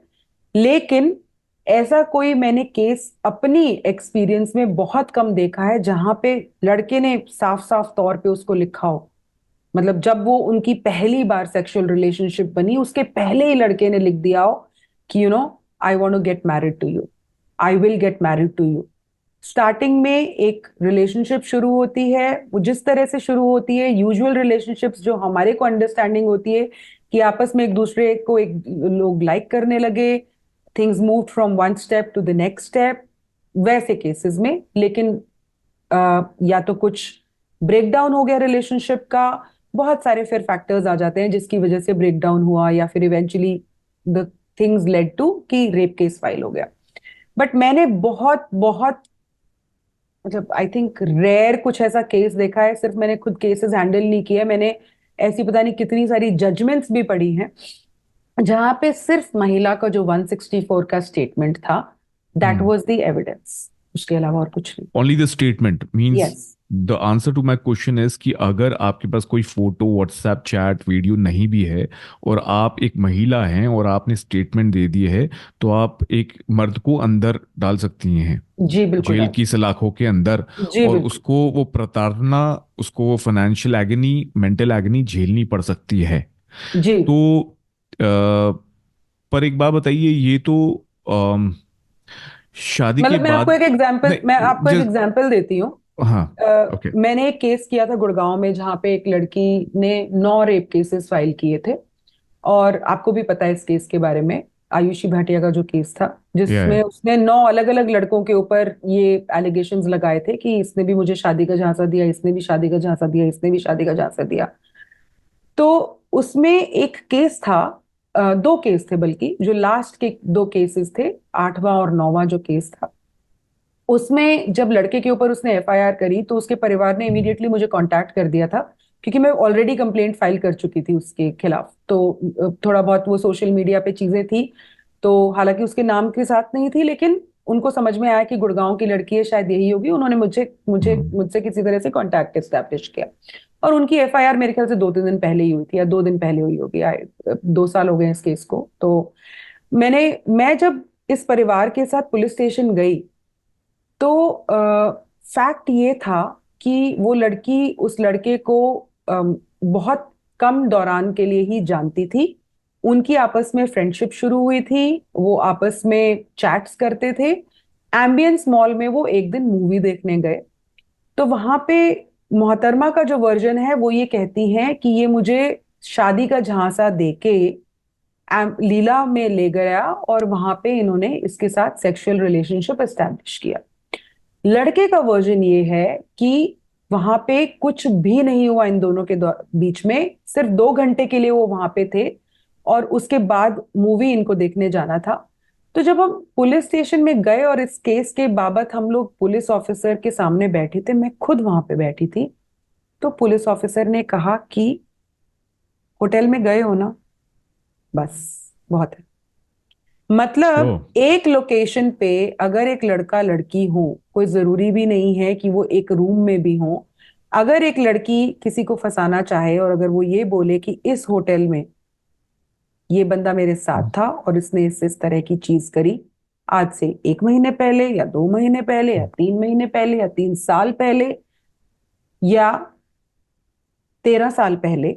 लेकिन ऐसा कोई मैंने केस अपनी एक्सपीरियंस में बहुत कम देखा है जहां पे लड़के ने साफ साफ तौर पे उसको लिखा हो। मतलब जब वो उनकी पहली बार सेक्सुअल रिलेशनशिप बनी, उसके पहले ही लड़के ने लिख दिया हो कि I want to get married to you, I will get married to you. Starting में एक रिलेशनशिप शुरू होती है, वो जिस तरह से शुरू होती है, यूजुअल रिलेशनशिप्स जो हमारे को अंडरस्टैंडिंग होती है कि आपस में एक दूसरे को एक लोग लाइक करने लगे, things move from one step to the next step, वैसे केसेस में। लेकिन या तो कुछ ब्रेकडाउन हो गया रिलेशनशिप का, बहुत सारे फिर फैक्टर्स आ जाते हैं जिसकी वजह से ब्रेकडाउन हुआ, या फिर eventually the things led to कि रेप केस फाइल हो गया। बट मैंने बहुत बहुत, मतलब आई थिंक रेयर कुछ ऐसा केस देखा है, सिर्फ मैंने खुद केसेस हैंडल नहीं किया, मैंने ऐसी पता नहीं कितनी सारी जजमेंट्स भी पढ़ी हैं जहां पे सिर्फ महिला का जो 164 का स्टेटमेंट था, दैट वाज द एविडेंस, उसके अलावा और कुछ नहीं। Only the statement means yes. The answer to my question is कि अगर आपके पास कोई फोटो व्हाट्सएप चैट वीडियो नहीं भी है और आप एक महिला हैं और आपने स्टेटमेंट दे दी है, तो आप एक मर्द को अंदर डाल सकती हैं, जी बिल्कुल जेल डाल। की सलाखों के अंदर। जी और बिल्कुल। उसको वो प्रताड़ना, उसको वो फाइनेंशियल एगनी, मेंटल एगनी झेलनी पड़ सकती है। जी। तो पर एक बात बताइए, ये तो शादी के मतलब मैं आपको बाद एक एग्जांपल, मैं नहीं, आपको एक जस्ट एग्जांपल देती हूँ। हाँ, ओके, मैंने एक केस किया था गुड़गांव में जहां पे एक लड़की ने 9 रेप केसेस फाइल किए थे। और आपको भी पता है इस केस के बारे में, आयुषी भाटिया का जो केस था, या जिसमें उसने 9 अलग अलग लड़कों के ऊपर ये एलिगेशंस लगाए थे कि इसने भी मुझे शादी का झांसा दिया, इसने भी शादी का झांसा दिया, इसने भी शादी का झांसा दिया। तो उसमें एक केस था, 2 केस थे बल्कि, जो लास्ट के 2 केसेस थे, 8वां और 9वां जो केस था, उसमें जब लड़के के ऊपर उसने एफआईआर करी तो उसके परिवार ने इमीडिएटली मुझे कांटेक्ट कर दिया था, क्योंकि मैं ऑलरेडी कंप्लेंट फाइल कर चुकी थी उसके खिलाफ। तो थोड़ा बहुत वो सोशल मीडिया पे चीजें थी, तो हालांकि उसके नाम के साथ नहीं थी, लेकिन उनको समझ में आया कि गुड़गांव की लड़की है, शायद यही होगी। उन्होंने मुझे मुझे मुझसे किसी तरह से कांटेक्ट एस्टेब्लिश किया, और उनकी एफआईआर मेरे ख्याल से 2-3 दिन पहले ही हुई थी, या 2 दिन पहले हुई होगी। 2 साल हो गए इस केस को। तो मैं जब इस परिवार के साथ पुलिस स्टेशन गई, तो फैक्ट ये था कि वो लड़की उस लड़के को बहुत कम दौरान के लिए ही जानती थी। उनकी आपस में फ्रेंडशिप शुरू हुई थी, वो आपस में चैट्स करते थे। एम्बियंस मॉल में वो एक दिन मूवी देखने गए, तो वहां पे मोहतरमा का जो वर्जन है वो ये कहती हैं कि ये मुझे शादी का झांसा देके लीला में ले गया, और वहां पे इन्होंने इसके साथ सेक्सुअल रिलेशनशिप एस्टैब्लिश किया। लड़के का वर्जन ये है कि वहां पे कुछ भी नहीं हुआ इन दोनों के बीच में, सिर्फ 2 घंटे के लिए वो वहां पे थे, और उसके बाद मूवी इनको देखने जाना था। तो जब हम पुलिस स्टेशन में गए और इस केस के बाबत हम लोग पुलिस ऑफिसर के सामने बैठे थे, मैं खुद वहां पे बैठी थी, तो पुलिस ऑफिसर ने कहा कि होटल में गए हो ना, बस बहुत है। ओ, मतलब एक लोकेशन पे अगर एक लड़का लड़की हो, कोई जरूरी भी नहीं है कि वो एक रूम में भी हो, अगर एक लड़की किसी को फंसाना चाहे और अगर वो ये बोले कि इस होटल में ये बंदा मेरे साथ था और इसने इस तरह की चीज करी, आज से 1 महीने पहले या 2 महीने पहले या 3 महीने पहले या 3 साल पहले या 13 साल पहले,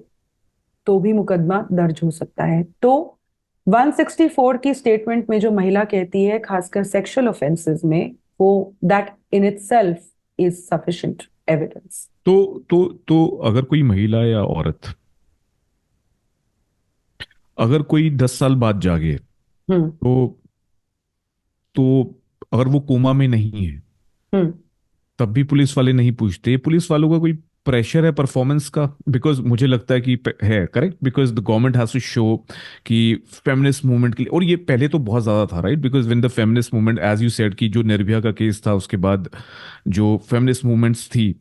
तो भी मुकदमा दर्ज हो सकता है। तो 164 की स्टेटमेंट में जो महिला कहती है, खासकर सेक्सुअल ऑफेंसेस में, वो that in itself is sufficient evidence. तो तो अगर कोई महिला या औरत, अगर कोई 10 साल बाद जागे, हम्म। तो अगर वो कोमा में नहीं है, हम्म। तब भी पुलिस वाले नहीं पूछते? ये पुलिस वालों का कोई प्रेशर है परफॉर्मेंस का? बिकॉज मुझे लगता है कि है correct, because the government has to show कि फेमिनिस्ट मूवमेंट के लिए। और ये पहले तो बहुत ज्यादा था, right? Because when the feminist movement, as you said, कि जो निर्भया का केस था, उसके बाद जो फेमिनिस्ट मूवमेंट्स थी,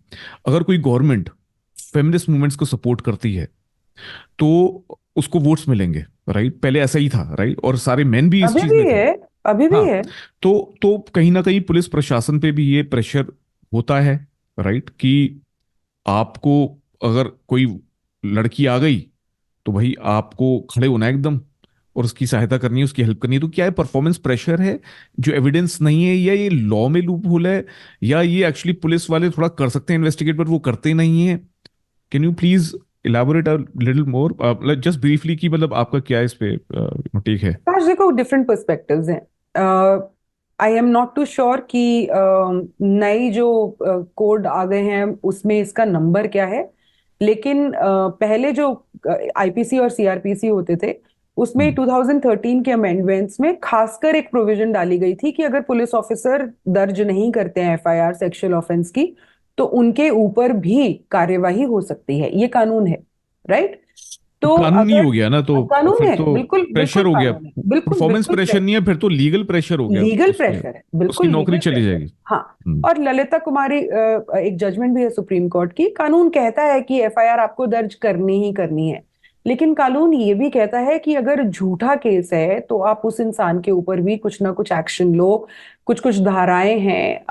अगर कोई गवर्नमेंट फेमिनिस्ट मूवमेंट्स को सपोर्ट करती है तो उसको वोट्स मिलेंगे, राइट? पहले ऐसा ही था, राइट? और सारे मेन भी इस अभी चीज भी में थे। है। अभी भी हाँ, है। तो कहीं ना कहीं पुलिस प्रशासन पे भी ये प्रेशर होता है, राइट? कि आपको, अगर कोई लड़की आ गई, तो भाई आपको खड़े होना है एकदम, और उसकी सहायता करनी है, उसकी हेल्प करनी है। तो क्या है, परफॉर्मेंस प्रेशर है जो एविडेंस नहीं है, या ये लॉ में लूप होल है, या ये एक्चुअली पुलिस वाले थोड़ा कर सकते हैं इन्वेस्टिगेट, बट वो करते नहीं है? Can you please elaborate a little more, just briefly, कि मतलब आपका क्या इस पे टेक है? आज देखो डिफरेंट पर्सपेक्टिव्स हैं। I am not too sure कि नई जो कोड आ गए हैं उसमें इसका नंबर क्या है, लेकिन पहले जो आईपीसी और सीआरपीसी होते थे उसमें हम्म। 2013 के अमेंडमेंट्स में खासकर एक प्रोविजन डाली गई थी कि अगर पुलिस ऑफिसर दर्ज नहीं करते हैं एफआईआर सेक्सुअल ऑफेंस की, तो उनके ऊपर भी कार्यवाही हो सकती है। ये कानून है, राइट? तो कानून ही अगर हो गया ना, तो कानून फिर है, तो बिल्कुल बिल्कुल प्रेशर हो गया। कानून है, बिल्कुल परफॉर्मेंस बिल्कुल प्रेशर नहीं है, फिर तो लीगल प्रेशर हो गया लीगल उस पे। प्रेशर है, उसकी बिल्कुल नौकरी लीगल चली प्रेशर। जाएगी। हाँ। हम्म। और ललिता कुमारी एक जजमेंट भी है सुप्रीम कोर्ट की, कानून कहता है कि एफआईआर आपको दर्ज करनी ही करनी है, लेकिन कानून ये भी कहता है कि अगर झूठा केस है तो आप उस इंसान के ऊपर भी कुछ ना कुछ एक्शन लो। कुछ कुछ धाराएं हैं।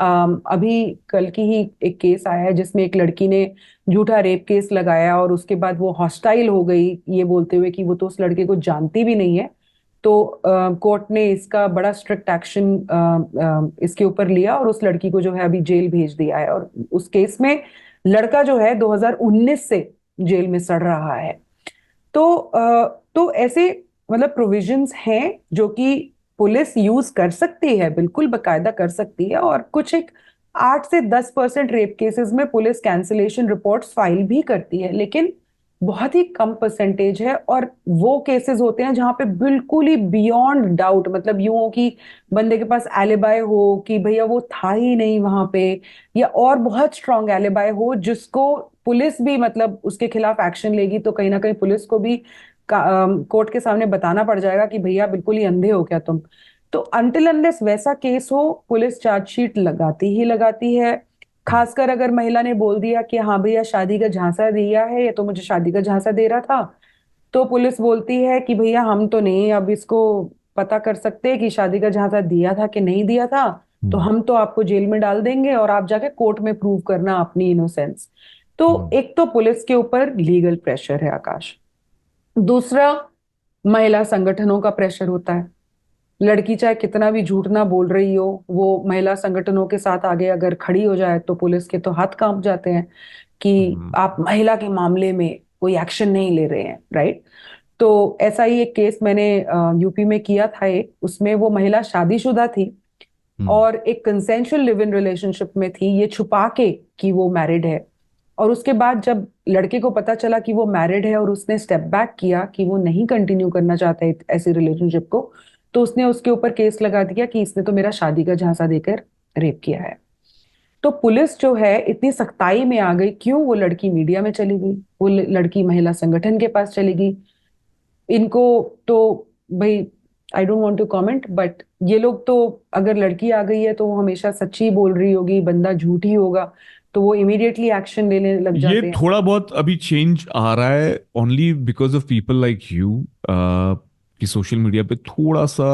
अभी कल की ही एक केस आया है जिसमें एक लड़की ने झूठा रेप केस लगाया और उसके बाद वो हॉस्टाइल हो गई, ये बोलते हुए कि वो तो उस लड़के को जानती भी नहीं है। तो कोर्ट ने इसका बड़ा स्ट्रिक्ट एक्शन इसके ऊपर लिया और उस लड़की को जो है अभी जेल भेज दिया है, और उस केस में लड़का जो है 2019 से जेल में सड़ रहा है। तो ऐसे मतलब प्रोविजंस हैं जो कि पुलिस यूज कर सकती है, बिल्कुल बकायदा कर सकती है। और कुछ एक 8 से 10% रेप केसेस में पुलिस कैंसिलेशन रिपोर्ट्स फाइल भी करती है, लेकिन बहुत ही कम परसेंटेज है। और वो केसेस होते हैं जहां पे बिल्कुल ही बियॉन्ड डाउट, मतलब यूं हो कि बंदे के पास एलिबाई हो कि भैया वो था ही नहीं वहां पे, या और बहुत स्ट्रांग एलिबाई हो जिसको पुलिस भी मतलब उसके खिलाफ एक्शन लेगी तो कहीं ना कहीं पुलिस को भी कोर्ट के सामने बताना पड़ जाएगा कि भैया बिल्कुल ही अंधे हो क्या तुम। तो अनटिल अनलेस वैसा केस हो, पुलिस चार्जशीट लगाती ही लगाती है। खासकर अगर महिला ने बोल दिया कि हाँ भैया शादी का झांसा दिया है, या तो मुझे शादी का झांसा दे रहा था, तो पुलिस बोलती है कि भैया हम तो नहीं अब इसको पता कर सकते कि शादी का झांसा दिया था कि नहीं दिया था, तो हम्म। हम तो आपको जेल में डाल देंगे और आप जाके कोर्ट में प्रूव करना अपनी इनोसेंस। तो हम्म। एक तो पुलिस के ऊपर लीगल प्रेशर है आकाश। दूसरा, महिला संगठनों का प्रेशर होता है। लड़की चाहे कितना भी झूठ ना बोल रही हो, वो महिला संगठनों के साथ आगे अगर खड़ी हो जाए तो पुलिस के तो हाथ कांप जाते हैं कि हम्म। आप महिला के मामले में कोई एक्शन नहीं ले रहे हैं, राइट? तो ऐसा ही एक केस मैंने यूपी में किया था। एक उसमें वो महिला शादीशुदा थी हम्म। और एक कंसेंशुअल लिव इन रिलेशनशिप में थी, ये छुपा के कि वो मैरिड है। और उसके बाद जब लड़के को पता चला कि वो मैरिड है और उसने स्टेप बैक किया कि वो नहीं कंटिन्यू करना चाहता है ऐसी रिलेशनशिप को, तो उसने उसके ऊपर केस लगा दिया कि इसने तो मेरा शादी का झांसा देकर रेप किया है। तो पुलिस जो है इतनी सख्ताई में आ गई, क्यों? वो लड़की मीडिया में चली गई, वो लड़की महिला संगठन के पास चली गई। इनको तो भाई, I don't want to comment, but ये लोग तो अगर लड़की आ गई है तो वो हमेशा सच्ची बोल रही होगी, बंदा झूठ ही होगा, तो वो इमीडिएटली एक्शन लेने लग ये जाते हैं। थोड़ा बहुत अभी चेंज आ रहा है, only because of people like you, कि सोशल मीडिया पे थोड़ा सा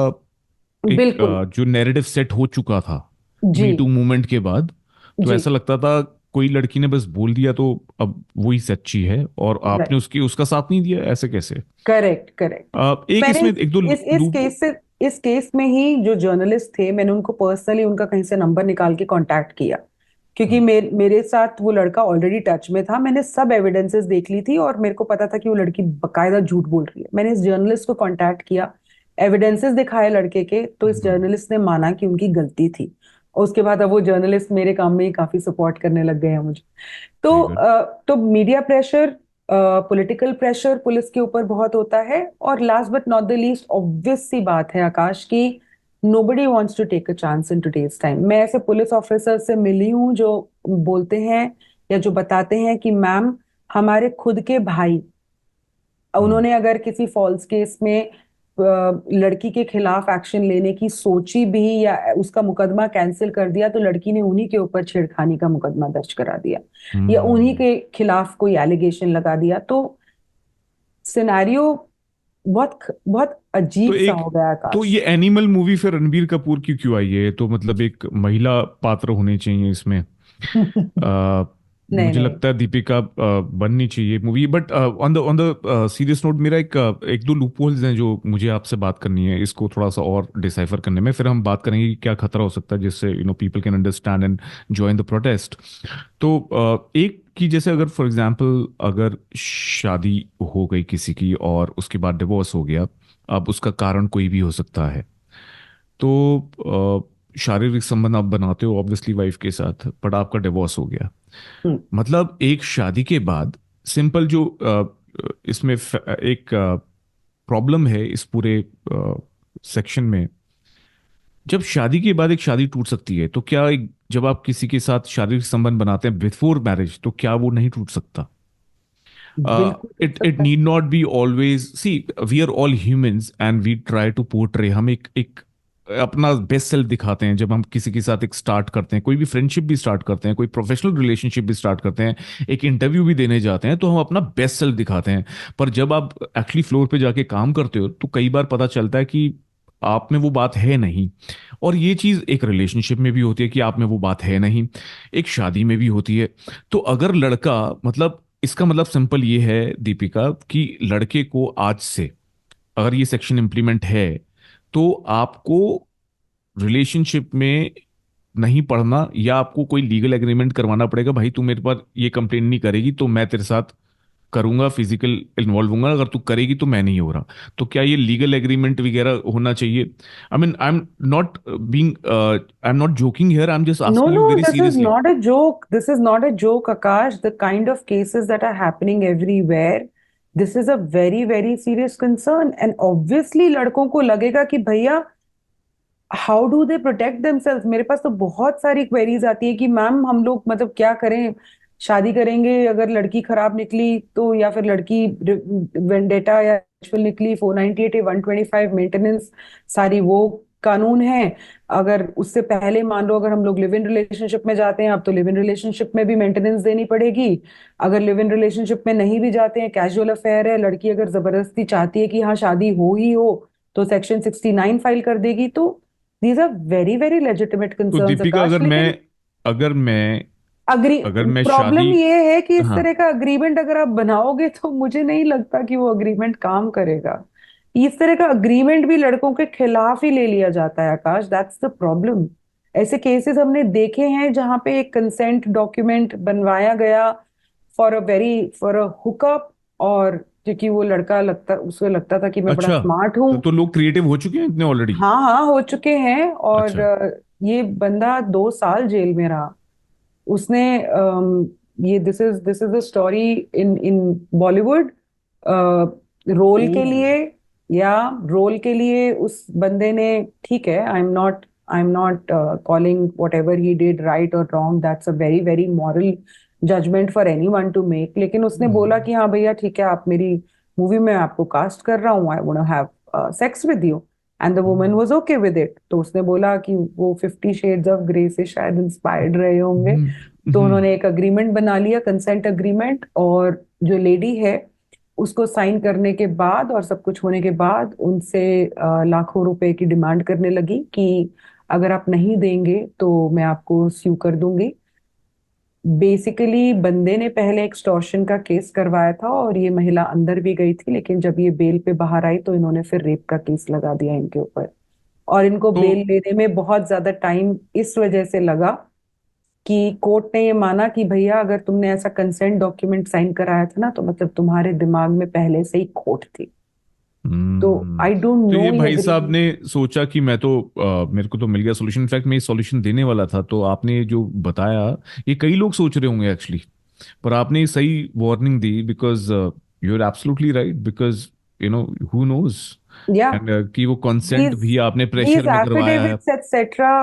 एक बिल्कुल। जो नैरेटिव सेट हो चुका था जी। मी टू मूवमेंट के बाद। तो जी। ऐसा लगता था कोई लड़की ने बस बोल दिया तो अब वही सच्ची है, और आपने राइट। उसकी उसका साथ नहीं दिया, ऐसे कैसे? Correct correct. एक मैंने इसमें एक दो इस लूप। केस से, इस केस में ही जो जर्नलिस्ट थे मैंने उनको पर्सनली उनका कहीं से नंबर निकाल के कांटेक्ट किया, क्योंकि मेरे साथ वो लड़का ऑलरेडी टच में था। मैंने सब एविडेंसेस देख ली थी और मेरे को पता था कि वो लड़की बकायदा झूठ बोल रही है। मैंने इस जर्नलिस्ट को कांटेक्ट किया, एविडेंसेस दिखाए लड़के के, तो इस जर्नलिस्ट ने माना कि उनकी गलती थी। और उसके बाद अब वो जर्नलिस्ट मेरे काम में ही काफी सपोर्ट करने लग गए हैं मुझे। वेरी तो good. Media pressure, political pressure police के ऊपर बहुत होता है। और last but not the least, obvious सी बात है आकाश की nobody wants to take a chance in today's time. मैं ऐसे पुलिस ऑफिसर से मिली हूँ जो बोलते हैं या जो बताते हैं कि मैम, हमारे खुद के भाई, हम्म। उन्होंने अगर किसी फॉल्स केस में लड़की के खिलाफ एक्शन लेने की सोची भी या उसका मुकदमा कैंसिल कर दिया, तो लड़की ने उन्हीं के ऊपर छेड़खानी का मुकदमा दर्ज करा दिया या उन्हीं हम्म। के खिलाफ कोई एलिगेशन लगा दिया। तो सिनेरियो बहुत बहुत तो अजीब सा एक हो गया तो आकाश। ये एनिमल मूवी फिर रणबीर कपूर की क्यों आई है? तो मतलब एक महिला पात्र होने चाहिए इसमें। आ, नहीं मुझे नहीं। लगता है दीपिका बननी चाहिए movie. But on the serious note, मेरा एक दो लूप होल्स हैं जो मुझे आपसे बात करनी है, इसको थोड़ा सा और डिसाइफर करने में। फिर हम बात करेंगे कि क्या खतरा हो सकता है, जिससे people can understand and join the protest. तो एक कि जैसे अगर फॉर एग्जांपल अगर शादी हो गई किसी की और उसके बाद डिवोर्स हो गया, अब उसका कारण कोई भी हो सकता है। तो शारीरिक संबंध आप बनाते हो ऑब्वियसली वाइफ के साथ, बट आपका डिवोर्स हो गया। हम्म। मतलब एक शादी के बाद सिंपल जो इसमें एक प्रॉब्लम है इस पूरे सेक्शन में, जब शादी के बाद एक शादी टूट सकती है तो क्या एक, जब आप किसी के साथ शारीरिक संबंध बनाते हैं बिफोर मैरिज, तो क्या वो नहीं टूट सकता? बिल्कुल हो इट सकता है। Need not be always, see we are all humans and we try to portray, हम एक अपना बेस्ट सेल्फ दिखाते हैं जब हम किसी के साथ एक स्टार्ट करते हैं, कोई भी फ्रेंडशिप भी स्टार्ट करते हैं, कोई प्रोफेशनल रिलेशनशिप भी स्टार्ट करते हैं, एक इंटरव्यू भी देने जाते हैं, तो हम अपना बेस्ट सेल्फ दिखाते हैं। पर जब आप एक्चुअली फ्लोर पे जाके काम करते हो तो कई बार पता चलता है कि आप में वो बात है नहीं। और ये चीज एक रिलेशनशिप में भी होती है कि आप में वो बात है नहीं, एक शादी में भी होती है। तो अगर लड़का, मतलब इसका मतलब सिंपल ये है दीपिका, कि लड़के को आज से अगर ये सेक्शन इम्प्लीमेंट है तो आपको रिलेशनशिप में नहीं पढ़ना, या आपको कोई लीगल एग्रीमेंट करवाना पड़ेगा, भाई तू मेरे पर ये कंप्लेन नहीं करेगी तो मैं तेरे साथ करूंगा, फिजिकल इन्वॉल्व होऊंगा, अगर तू करेगी तो मैं नहीं हो रहा। तो क्या ये लीगल एग्रीमेंट वगैरह होना चाहिए? I mean I am not joking here, I am just No, asking you no, very this is seriously. not a joke. This is not a joke, Akash. The kind of cases that are happening everywhere, this is a very, very serious concern. And obviously, लड़कों को लगेगा कि भैया, how do they protect themselves. मेरे पास तो बहुत सारी क्वेरीज आती है कि मैम हम लोग मतलब क्या करें, शादी करेंगे अगर लड़की खराब निकली तो, या फिर लड़की वेंडेटा या sexual निकली, 498 या 125 मेंटेनेंस, सारी वो कानून है। अगर उससे पहले मान लो अगर हम लोग लिव इन रिलेशनशिप में जाते हैं, अब तो लिव इन रिलेशनशिप में भी मेंटेनेंस देनी पड़ेगी। अगर लिव इन रिलेशनशिप में नहीं भी जाते हैं, कैजुअल अफेयर है, लड़की अगर जबरदस्ती चाहती है कि हाँ शादी ही हो, तो सेक्शन 69 फाइल कर देगी। तो these are very very legitimate तो कंसर्न्स, दीपिका, आकाश। लेकिन अगर मैं अग्री अगर मैं शादी, प्रॉब्लम ये है कि इस हाँ, तरह का अग्रीमेंट अगर आप बनाओगे तो मुझे नहीं लगता कि वो अग्रीमेंट काम करेगा। इस तरह का अग्रीमेंट भी लड़कों के खिलाफ ही ले लिया जाता है, आकाश। That's the problem. ऐसे केसेस हमने देखे हैं जहां पे एक कंसेंट डॉक्यूमेंट बनवाया गया फॉर अ हुकअप, और क्योंकि वो लड़का लगता उसको लगता था कि मैं बड़ा अच्छा, स्मार्ट हूँ। तो लोग क्रिएटिव हो चुके हैं इतने ऑलरेडी? हाँ हाँ, हो चुके हैं। और अच्छा। ये बंदा 2 साल जेल में रहा। उसने ये this is the story in in Bollywood. Role ओ। के लिए, या रोल के लिए उस बंदे ने, ठीक है, I am not calling whatever he did right और wrong, that's a very very moral judgement for anyone to make. लेकिन उसने बोला कि हाँ भैया ठीक है, आप मेरी मूवी में आपको कास्ट कर रहा हूँ, I want to have sex with you, and the woman was okay with it. तो उसने बोला कि वो 50 शेड्स ऑफ ग्रे से शायद इंस्पायर्ड रहे होंगे। हम्म। तो हम्म। उन्होंने एक अग्रीमेंट बना लिया, कंसेंट अग्रीमेंट, और जो लेडी है उसको साइन करने के बाद और सब कुछ होने के बाद उनसे लाखों रुपए की डिमांड करने लगी कि अगर आप नहीं देंगे तो मैं आपको स्यू कर दूंगी। बेसिकली बंदे ने पहले एक्सटॉर्शन का केस करवाया था और ये महिला अंदर भी गई थी, लेकिन जब ये बेल पे बाहर आई तो इन्होंने फिर रेप का केस लगा दिया इनके ऊपर। और इनको तो बेल लेने में बहुत ज्यादा टाइम इस वजह से लगा कि कोर्ट ने ये माना कि भैया अगर तुमने ऐसा कंसेंट डॉक्यूमेंट साइन कराया था ना, तो मतलब तुम्हारे दिमाग में पहले से ही खोट थी। तो हम्म। आई डोंट तो नो ये ये भाई साहब एग्रीमेंट। ने सोचा कि मैं तो मेरे को तो मिल गया सोल्यूशन, इनफैक्ट मैं ये सॉल्यूशन देने वाला था, तो आपने जो बताया ये कई लोग सोच रहे होंगे एक्चुअली, पर आपने सही वार्निंग दी, because you are absolutely right, because you know who knows, या एंड कि वो कंसेंट दीज भी आपने दीज प्रेशर में करवाया है। एफिडेविट्स एटसेट्रा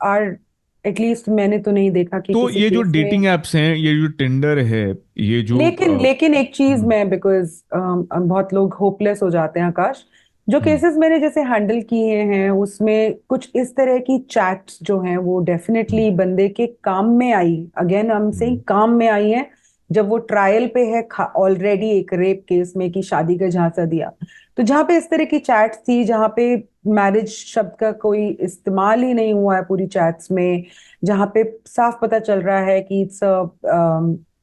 आर, एटलीस्ट मैंने तो नहीं देखा कि तो किसी ये जो केस में। डेटिंग एप्स हैं, ये जो टिंडर है, ये जो लेकिन एक चीज मैं, बिकॉज बहुत लोग होपलेस हो जाते हैं, आकाश। जो हम्म। केसेस मैंने जैसे हैंडल किए हैं उसमें कुछ इस तरह की चैट्स जो हैं वो हम्म। डेफिनेटली बंदे के काम में आई। अगेन हम से हम्म। काम में आई है जब वो ट्रायल पे है ऑलरेडी एक रेप केस में कि शादी का झांसा दिया। तो जहाँ पे इस तरह की चैट्स थी, जहाँ पे मैरिज शब्द का कोई इस्तेमाल ही नहीं हुआ है पूरी चैट्स में, जहाँ पे साफ पता चल रहा है कि it's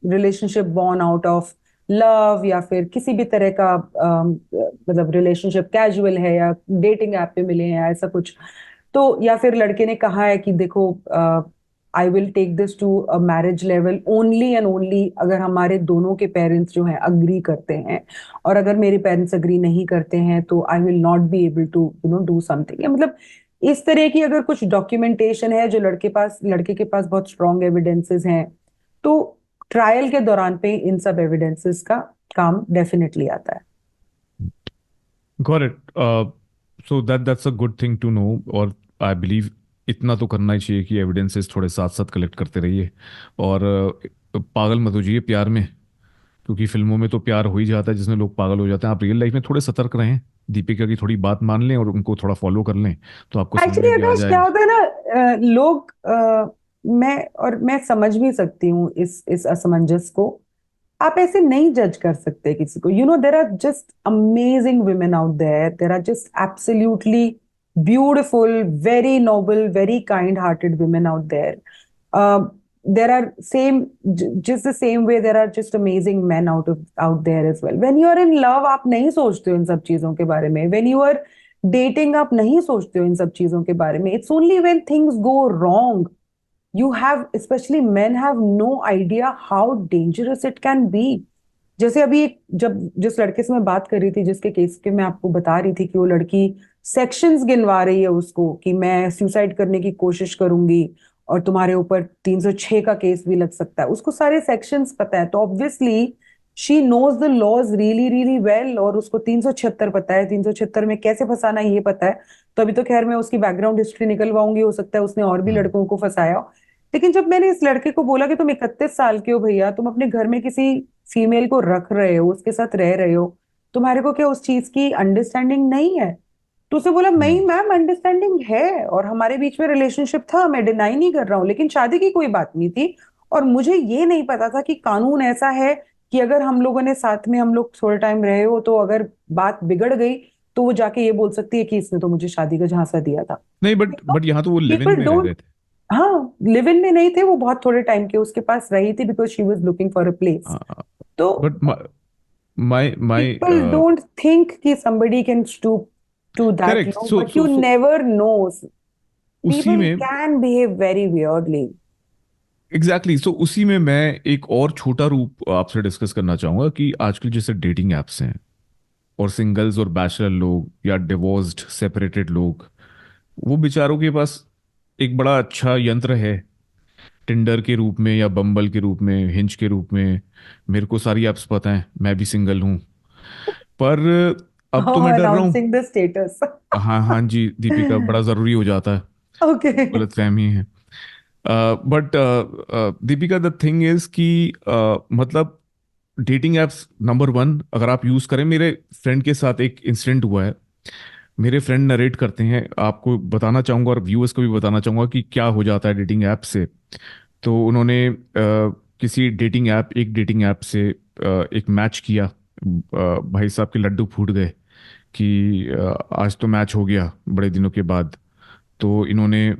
relationship born out of love, या फिर किसी भी तरह का मतलब रिलेशनशिप कैजुअल है या डेटिंग ऐप पे मिले हैं या ऐसा कुछ। तो या फिर लड़के ने कहा है कि देखो, I will take this to a marriage level only and only अगर हमारे दोनों के पेरेंट्स जो हैं अग्री करते हैं, और अगर मेरे पेरेंट्स अग्री नहीं करते हैं तो I will not be able to do something. मतलब इस तरह की अगर कुछ डॉक्यूमेंटेशन है जो लड़के के पास बहुत स्ट्रॉन्ग एविडेंसेस हैं, तो ट्रायल के दौरान पे इन सब एविडेंसेस का काम डेफिनेटली आता है। Got it. So that's a good thing to know. और आई बिलीव इतना तो करना ही चाहिए कि एविडेंसेस थोड़े साथ साथ कलेक्ट करते रहिए। और पागल मत हो जाइए प्यार में, क्योंकि फिल्मों में तो प्यार हो ही जाता है जिसमें लोग पागल हो जाते हैं। आप रियल लाइफ में थोड़े सतर्क रहें, दीपिका की थोड़ी बात मान लें और उनको थोड़ा फॉलो कर लें, तो आपको समझ एक्चुअली में भी आ आकाश क्या जाएगा। होता है ना, लोग मैं समझ भी सकती हूँ इस असमंजस को। आप ऐसे नहीं जज कर सकते किसी को। You know, there are just amazing women out there, there are just absolutely beautiful, very noble, very kind hearted women out there. there are same just the same way there are just amazing men out there as well. When you are in love आप नहीं सोचते हो इन सब चीजों के बारे में। when you are dating आप नहीं सोचते हो इन सब चीजों के बारे में। it's only when things go wrong you have, especially men have no idea how dangerous it can be. जैसे अभी एक जब जिस लड़के से मैं बात कर रही थी, जिसके केस के मैं आपको बता रही थी कि वो लड़की सेक्शंस गिनवा रही है उसको कि मैं सुसाइड करने की कोशिश करूंगी और तुम्हारे ऊपर 306 का केस भी लग सकता है, उसको सारे सेक्शंस पता है। तो obviously she knows the laws really really well, और उसको 376 पता है, 376 में कैसे फंसाना है ये पता है। तो अभी तो खैर मैं उसकी बैकग्राउंड हिस्ट्री निकलवाऊंगी, हो सकता है उसने और भी हम्म। लड़कों को फंसाया हो। लेकिन जब मैंने इस लड़के को बोला कि तुम 31 साल के हो भैया, तुम अपने घर में किसी फीमेल को रख रहे हो, उसके साथ रह रहे हो, तुम्हारे को क्या उस चीज की अंडरस्टैंडिंग नहीं है? तो उसे बोला, नहीं हम्म। मैम अंडरस्टैंडिंग है और हमारे बीच में रिलेशनशिप था, मैं डिनाई नहीं कर रहा हूँ, लेकिन शादी की कोई बात नहीं थी। और मुझे ये नहीं पता था कि कानून ऐसा है कि अगर हम लोगों ने साथ में हम लोग थोड़ा टाइम रहे हो तो अगर बात बिगड़ गई तो वो जाके ये बोल सकती है कि इसने तो मुझे शादी का झांसा दिया था। नहीं, बट यहाँ तो वो लिव इन पीपल में रह डोंट। रहे थे। हाँ, लिव इन में नहीं थे वो, बहुत थोड़े टाइम के उसके पास रही थी because she was looking for a place. तो but my people don't think कि somebody can stoop to that correct. low, so but so you so never know. उसी People में can behave very weirdly. Exactly so उसी में मैं एक और छोटा रूप आपसे डिस्कस करना चाहूंगा कि आजकल जैसे डेटिंग एप्स हैं और सिंगल्स और बैचलर लोग या डिवोर्स्ड सेपरेटेड लोग, वो बेचारों के पास एक बड़ा अच्छा यंत्र है, टिंडर के रूप में या बम्बल के रूप में, हिंज के रूप में। मेरे को सारी ऐप्स पता है, मैं भी सिंगल हूँ। पर अब तो Oh, मैं डर रहा हूँ। announcing the status. हाँ हाँ जी दीपिका, बड़ा ज़रूरी हो जाता है, Okay. गलत फहमी है। But Deepika the thing is कि मतलब डेटिंग एप्स नंबर वन अगर आप यूज़ करें, मेरे फ्रेंड के साथ एक इंसिडेंट हुआ है। मेरे फ्रेंड नरेट करते हैं, आपको बताना चाहूँगा और व्यूअर्स को भी बताना चाहूँगा कि क्या हो जाता है डेटिंग ऐप से। तो उन्होंने किसी डेटिंग ऐप से एक मैच किया। भाई साहब के लड्डू फूट गए कि आज तो मैच हो गया बड़े दिनों के बाद। तो इन्होंने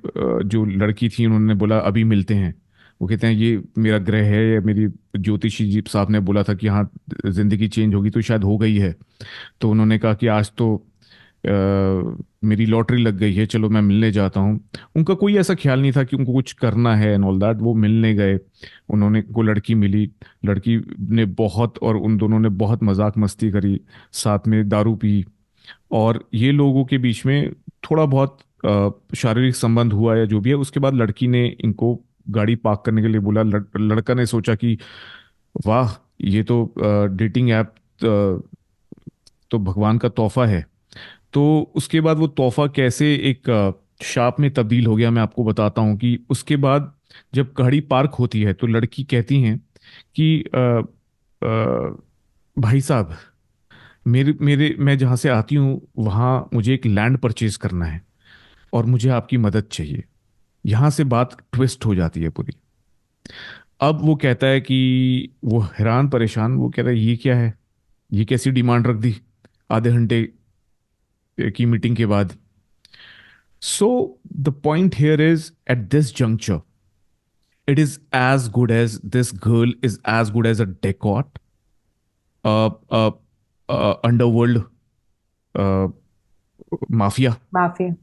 जो लड़की थी उन्होंने बोला अभी मिलते हैं। वो कहते हैं ये मेरा ग्रह है, या मेरी ज्योतिषी जी साहब ने बोला था कि हाँ जिंदगी चेंज होगी, तो शायद हो गई है। तो उन्होंने कहा कि आज तो मेरी लॉटरी लग गई है, चलो मैं मिलने जाता हूँ। उनका कोई ऐसा ख्याल नहीं था कि उनको कुछ करना है एंड ऑल दैट। वो मिलने गए, उन्होंने को लड़की मिली। लड़की ने बहुत, और उन दोनों ने बहुत मजाक मस्ती करी, साथ में दारू पी, और ये लोगों के बीच में थोड़ा बहुत शारीरिक संबंध हुआ या जो भी है। उसके बाद लड़की ने इनको गाड़ी पार्क करने के लिए बोला। लड़का ने सोचा कि वाह, ये तो डेटिंग ऐप तो भगवान का तोहफा है। तो उसके बाद वो तोहफा कैसे एक शाप में तब्दील हो गया, मैं आपको बताता हूँ। कि उसके बाद जब गाड़ी पार्क होती है तो लड़की कहती हैं कि भाई साहब, मेरे मेरे मैं जहाँ से आती हूँ वहाँ मुझे एक लैंड परचेज करना है और मुझे आपकी मदद चाहिए। यहाँ से बात ट्विस्ट हो जाती है पूरी। अब वो कहता है कि वो हैरान परेशान, वो कहता है ये क्या है, ये कैसी डिमांड रख दी आधे घंटे की मीटिंग के बाद। So the point here is at this juncture, it is as good as this girl is as good as a decot, uh, underworld mafia, माफी।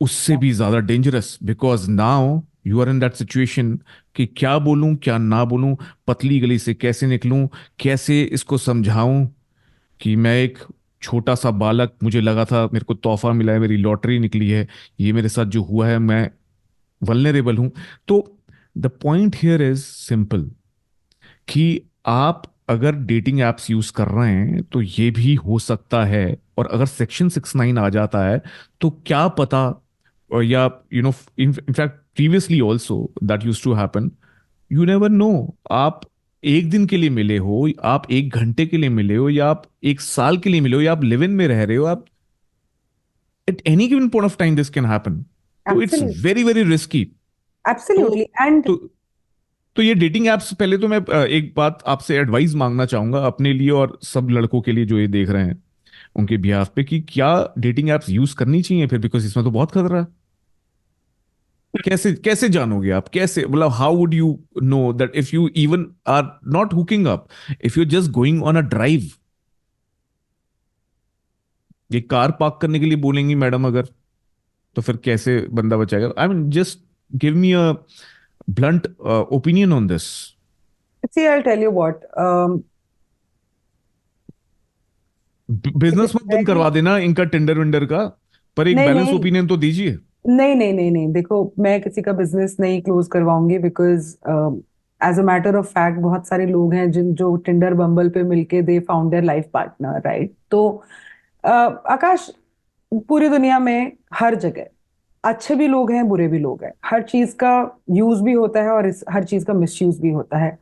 उससे भी ज्यादा dangerous. Because now you are in that situation कि क्या बोलूं क्या ना बोलूं, पतली गली से कैसे निकलूं, कैसे इसको समझाऊं कि मैं एक छोटा सा बालक, मुझे लगा था मेरे को तोहफा मिला है, मेरी लॉटरी निकली है, ये मेरे साथ जो हुआ है, मैं वल्नरेबल हूं। तो the point here is simple, कि आप अगर डेटिंग एप्स यूज कर रहे हैं तो ये भी हो सकता है, और अगर सेक्शन 69 आ जाता है तो क्या पता, और या in fact previously also that used to happen, you never know. आप एक दिन के लिए मिले हो, आप एक घंटे के लिए मिले हो, या आप एक साल के लिए मिले हो, या आप लिव इन में रह रहे हो, आप at any given point of time this can happen. तो it's absolutely, very very risky. तो एब्सोल्युटली। एंड तो तो ये डेटिंग एप्स, पहले तो मैं एक बात आपसे एडवाइस मांगना चाहूंगा अपने लिए और सब लड़कों के लिए जो ये देख रहे हैं, उनके बिहाफ पे, कि क्या डेटिंग एप्स यूज करनी चाहिए फिर, बिकॉज इसमें तो बहुत खतरा है। कैसे कैसे जानोगे आप, कैसे, मतलब how would you know that if you even are not hooking up, if you just going on a drive, ये कार पार्क करने के लिए बोलेंगी मैडम अगर, तो फिर कैसे बंदा बचाएगा? I mean just give me a blunt opinion on this. See I tell you what, it is business मत बंद वेरी, करवा देना इनका, टेंडर वेंडर का, पर एक नहीं बैलेंस नहीं ओपिनियन तो दीजिए। नहीं नहीं नहीं नहीं, देखो मैं किसी का बिजनेस नहीं क्लोज करवाऊंगी, because as a matter of fact बहुत सारे लोग हैं जिन जो टिंडर बम्बल पे मिलके they found their life partner, right? तो आकाश, पूरी दुनिया में हर जगह अच्छे भी लोग हैं, बुरे भी लोग हैं, हर चीज का यूज भी होता है और हर चीज का मिसयूज भी होता है।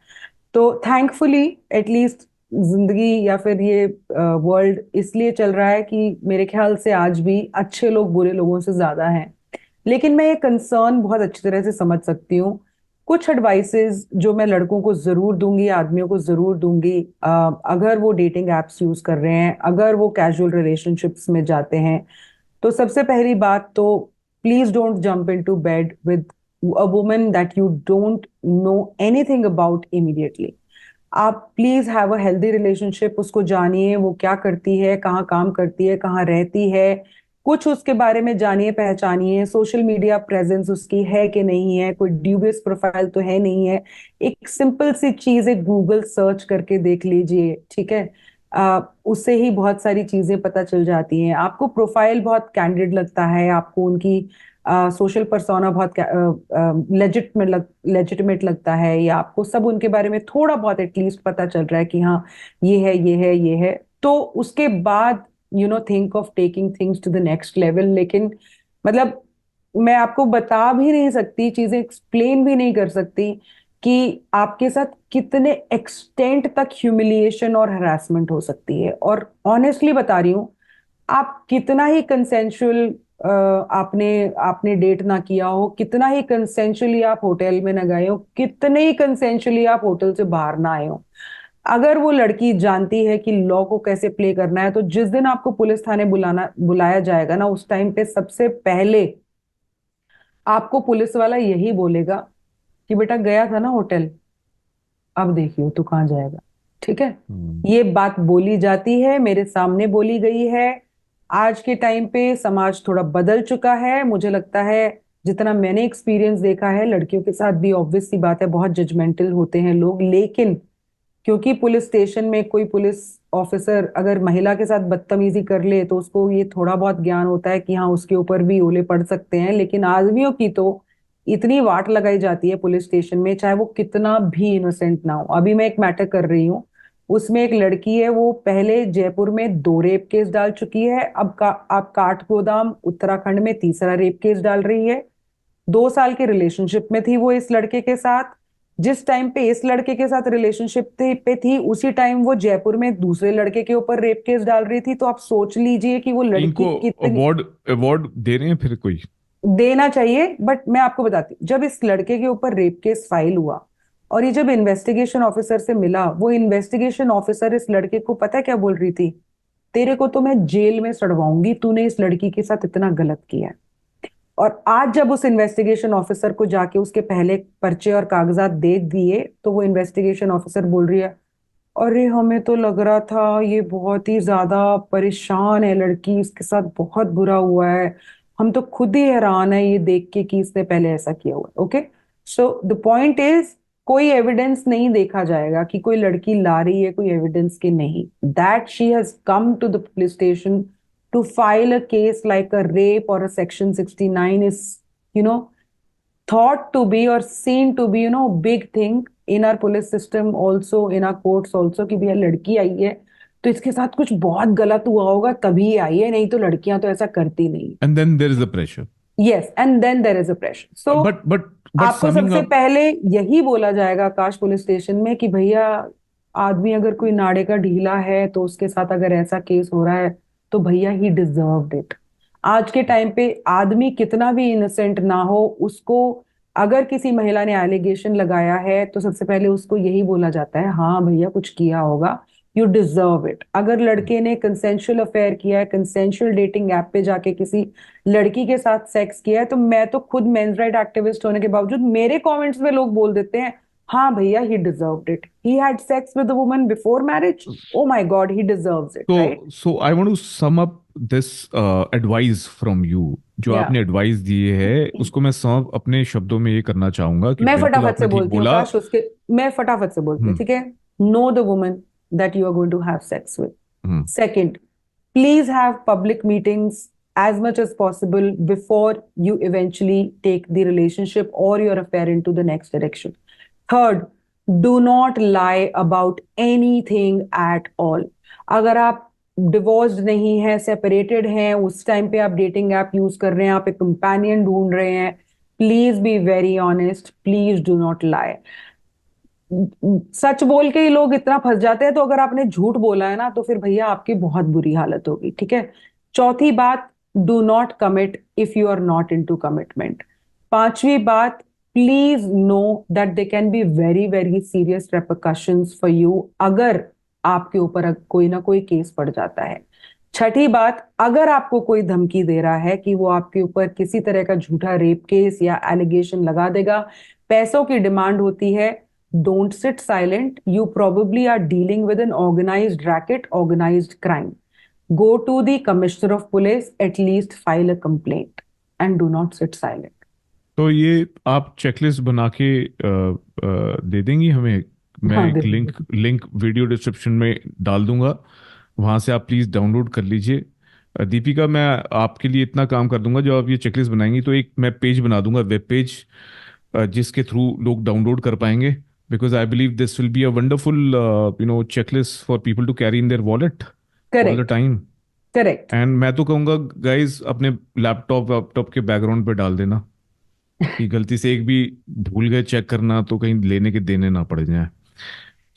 तो थैंकफुली एटलीस्ट जिंदगी या फिर ये वर्ल्ड इसलिए चल रहा है कि मेरे ख्याल से आज भी अच्छे लोग बुरे लोगों से ज्यादा हैं। लेकिन मैं ये कंसर्न बहुत अच्छी तरह से समझ सकती हूँ। कुछ एडवाइसेस जो मैं लड़कों को जरूर दूंगी, आदमियों को जरूर दूंगी, अगर वो डेटिंग एप्स यूज कर रहे हैं, अगर वो कैजुअल रिलेशनशिप्स में जाते हैं, तो सबसे पहली बात तो please don't jump into bed with a woman that you don't know anything about immediately. आप please have a healthy relationship, उसको जानिए, वो क्या करती है, कहाँ काम करती है, कहाँ रहती है, कुछ उसके बारे में जानिए, पहचानिए, सोशल मीडिया प्रेजेंस उसकी है कि नहीं है, कोई ड्यूबियस प्रोफाइल तो है नहीं है। एक सिंपल सी चीज, एक गूगल सर्च करके देख लीजिए, ठीक है? उससे ही बहुत सारी चीजें पता चल जाती हैं। आपको प्रोफाइल बहुत कैंडिड लगता है, आपको उनकी सोशल पर्सोना बहुत लेजिटिमेट लगता है, या आपको सब उनके बारे में थोड़ा बहुत एटलीस्ट पता चल रहा है कि हाँ ये है, ये है, ये है, तो उसके बाद think of taking things to the next level. लेकिन मतलब मैं आपको बता भी नहीं सकती, चीजें एक्सप्लेन भी नहीं कर सकती कि आपके साथ कितने एक्सटेंट तक ह्यूमिलिएशन और हरासमेंट हो सकती है। और ऑनेस्टली बता रही हूँ, आप कितना ही कंसेंशुअल आपने आपने डेट ना किया हो, कितना ही कंसेंशुअली आप होटल में ना गए हो, कितने ही कंसेंशुअली आप होटल से बाहर ना आए हो, अगर वो लड़की जानती है कि लॉ को कैसे प्ले करना है, तो जिस दिन आपको पुलिस थाने बुलाया जाएगा ना, उस टाइम पे सबसे पहले आपको पुलिस वाला यही बोलेगा कि बेटा गया था ना होटल, अब देखियो तू कहाँ जाएगा। ठीक है? हम्म। ये बात बोली जाती है, मेरे सामने बोली गई है। आज के टाइम पे समाज थोड़ा बदल चुका है, मुझे लगता है। जितना मैंने एक्सपीरियंस देखा है, लड़कियों के साथ भी ऑब्वियस सी बात है, बहुत जजमेंटल होते हैं लोग। लेकिन क्योंकि पुलिस स्टेशन में कोई पुलिस ऑफिसर अगर महिला के साथ बदतमीजी कर ले, तो उसको ये थोड़ा बहुत ज्ञान होता है कि हाँ उसके ऊपर भी ओले पड़ सकते हैं। लेकिन आदमियों की तो इतनी वाट लगाई जाती है पुलिस स्टेशन में, चाहे वो कितना भी इनोसेंट ना हो। अभी मैं एक मैटर कर रही हूँ, उसमें एक लड़की है, वो पहले जयपुर में 2 रेप केस डाल चुकी है, अब काठगोदाम उत्तराखंड में तीसरा रेप केस डाल रही है। 2 साल के रिलेशनशिप में थी वो इस लड़के के साथ। जिस टाइम पे इस लड़के के साथ रिलेशनशिप पे थी, उसी टाइम वो जयपुर में दूसरे लड़के के ऊपर रेप केस डाल रही थी। तो आप सोच लीजिए कि वो लड़की इनको कितनी। अवार्ड अवार्ड दे रहे हैं फिर कोई? देना चाहिए, बट मैं आपको बताती हूँ, जब इस लड़के के ऊपर रेप केस फाइल हुआ और ये जब इन्वेस्टिगेशन ऑफिसर से मिला, वो इन्वेस्टिगेशन ऑफिसर इस लड़के को पता है क्या बोल रही थी? तेरे को तो मैं जेल में सड़वाऊंगी, तूने इस लड़की के साथ इतना गलत किया है। और आज जब उस इन्वेस्टिगेशन ऑफिसर को जाके उसके पहले पर्चे और कागजात दे दिए, तो वो इन्वेस्टिगेशन ऑफिसर बोल रही है, अरे हमें तो लग रहा था ये बहुत ही ज्यादा परेशान है लड़की, इसके साथ बहुत बुरा हुआ है, हम तो खुद ही हैरान है ये देख के कि इसने पहले ऐसा किया हुआ है। Okay, so the point is, कोई एविडेंस नहीं देखा जाएगा कि कोई लड़की ला रही है कोई एविडेंस के नहीं, that she has come to the police station to file a case like a rape और a section 69 is, you know, thought to be or seen to be, big thing in our police system also, in our courts also, कि भैया लड़की आई है तो इसके साथ कुछ बहुत गलत हुआ होगा तभी ये आई है, नहीं तो लड़कियां तो ऐसा करती नहीं। And then there is a pressure. Yes, and then there is a pressure. So but आपको समिंग सबसे अप। पहले यही बोला जाएगा आकाश पुलिस स्टेशन में कि भैया, आदमी अगर कोई नाड़े का ढीला है तो उसके साथ अगर ऐसा केस हो रहा है तो भैया ही डिजर्व्ड इट। आज के टाइम पे आदमी कितना भी इनोसेंट ना हो, उसको अगर किसी महिला ने एलिगेशन लगाया है तो सबसे पहले उसको यही बोला जाता है, हाँ भैया कुछ किया होगा, यू डिजर्व इट। अगर लड़के ने कंसेंशुअल अफेयर किया है, कंसेंशुअल डेटिंग ऐप पे जाके किसी लड़की के साथ सेक्स किया है, तो मैं तो खुद मेंस राइट एक्टिविस्ट होने के बावजूद मेरे कमेंट्स में लोग बोल देते हैं, हाँ भैया he deserved it, he had sex with a woman before marriage, oh my God he deserves it, right? So I want to sum up this advice from you. जो या आपने एडवाइस दी है उसको मैं सम अपने शब्दों में ये करना चाहूंगा कि मैं बिल्कुल फटाफट से आपने ठीक बोलती हूँ बोला। काश उसके, मैं फटाफट से बोलती हूँ, हम्म। ठीक है। Know the woman that you are going to have sex with. Hmm. Second, please have public meetings as much as possible before you eventually take the relationship or your affair into the next direction. Third, do not lie about anything at all. अगर आप divorced नहीं है, separated हैं, उस time पे आप dating app use कर रहे हैं, आप एक कंपेनियन ढूंढ रहे हैं, please be very honest, please do not lie. सच बोल के ही लोग इतना फंस जाते हैं, तो अगर आपने झूठ बोला है ना तो फिर भैया आपकी बहुत बुरी हालत होगी, ठीक है। चौथी बात, do not commit if you are not into commitment. पांचवी बात, please know that they can be very very serious repercussions for you अगर आपके ऊपर कोई ना कोई केस पड़ जाता है। छठी बात, अगर आपको कोई धमकी दे रहा है कि वो आपके ऊपर किसी तरह का झूठा रेप केस या एलिगेशन लगा देगा, पैसों की डिमांड होती है, don't sit silent. You probably are dealing with an organized racket, organized crime. Go to the commissioner of police, at least file a complaint and do not sit silent. तो ये आप checklist बना के दे देंगी हमें। मैं हाँ, एक लिंक लिंक वीडियो डिस्क्रिप्शन में डाल दूंगा, वहां से आप प्लीज डाउनलोड कर लीजिए। दीपिका, मैं आपके लिए इतना काम कर दूंगा, जो आप ये चेकलिस्ट बनाएंगी तो एक मैं पेज बना दूंगा, वेब पेज, जिसके थ्रू लोग डाउनलोड कर पाएंगे। Because I believe this will be a wonderful checklist for people to carry in their wallet all the correct, time. correct. And मैं तो कहूंगा गाइज, अपने लैपटॉप लैपटॉप के बैकग्राउंड पे डाल देना कि गलती से एक भी भूल गए चेक करना तो कहीं लेने के देने ना पड़ जाए।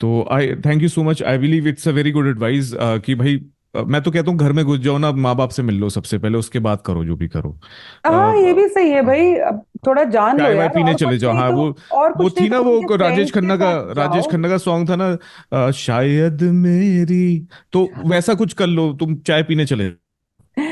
तो आई thank you so much. I believe it's a very good advice कि भाई, मैं तो कहता हूँ घर में घुस जाओ ना, माँ बाप से मिल लो सबसे पहले, उसके बाद करो जो भी करो। हाँ, ये भी सही है भाई, अब थोड़ा जान लो चाय वाय यार, पीने और चले कुछ जाओ। नहीं हाँ, तो, और वो कुछ नहीं थी तो ना, उनके वो राजेश फ्रेंड्स के खन्ना का, साथ राजेश जाओ। खन्ना का सॉन्ग था ना, शायद मेरी। तो वैसा कुछ कर लो, तुम चाय पीने चले जाओ,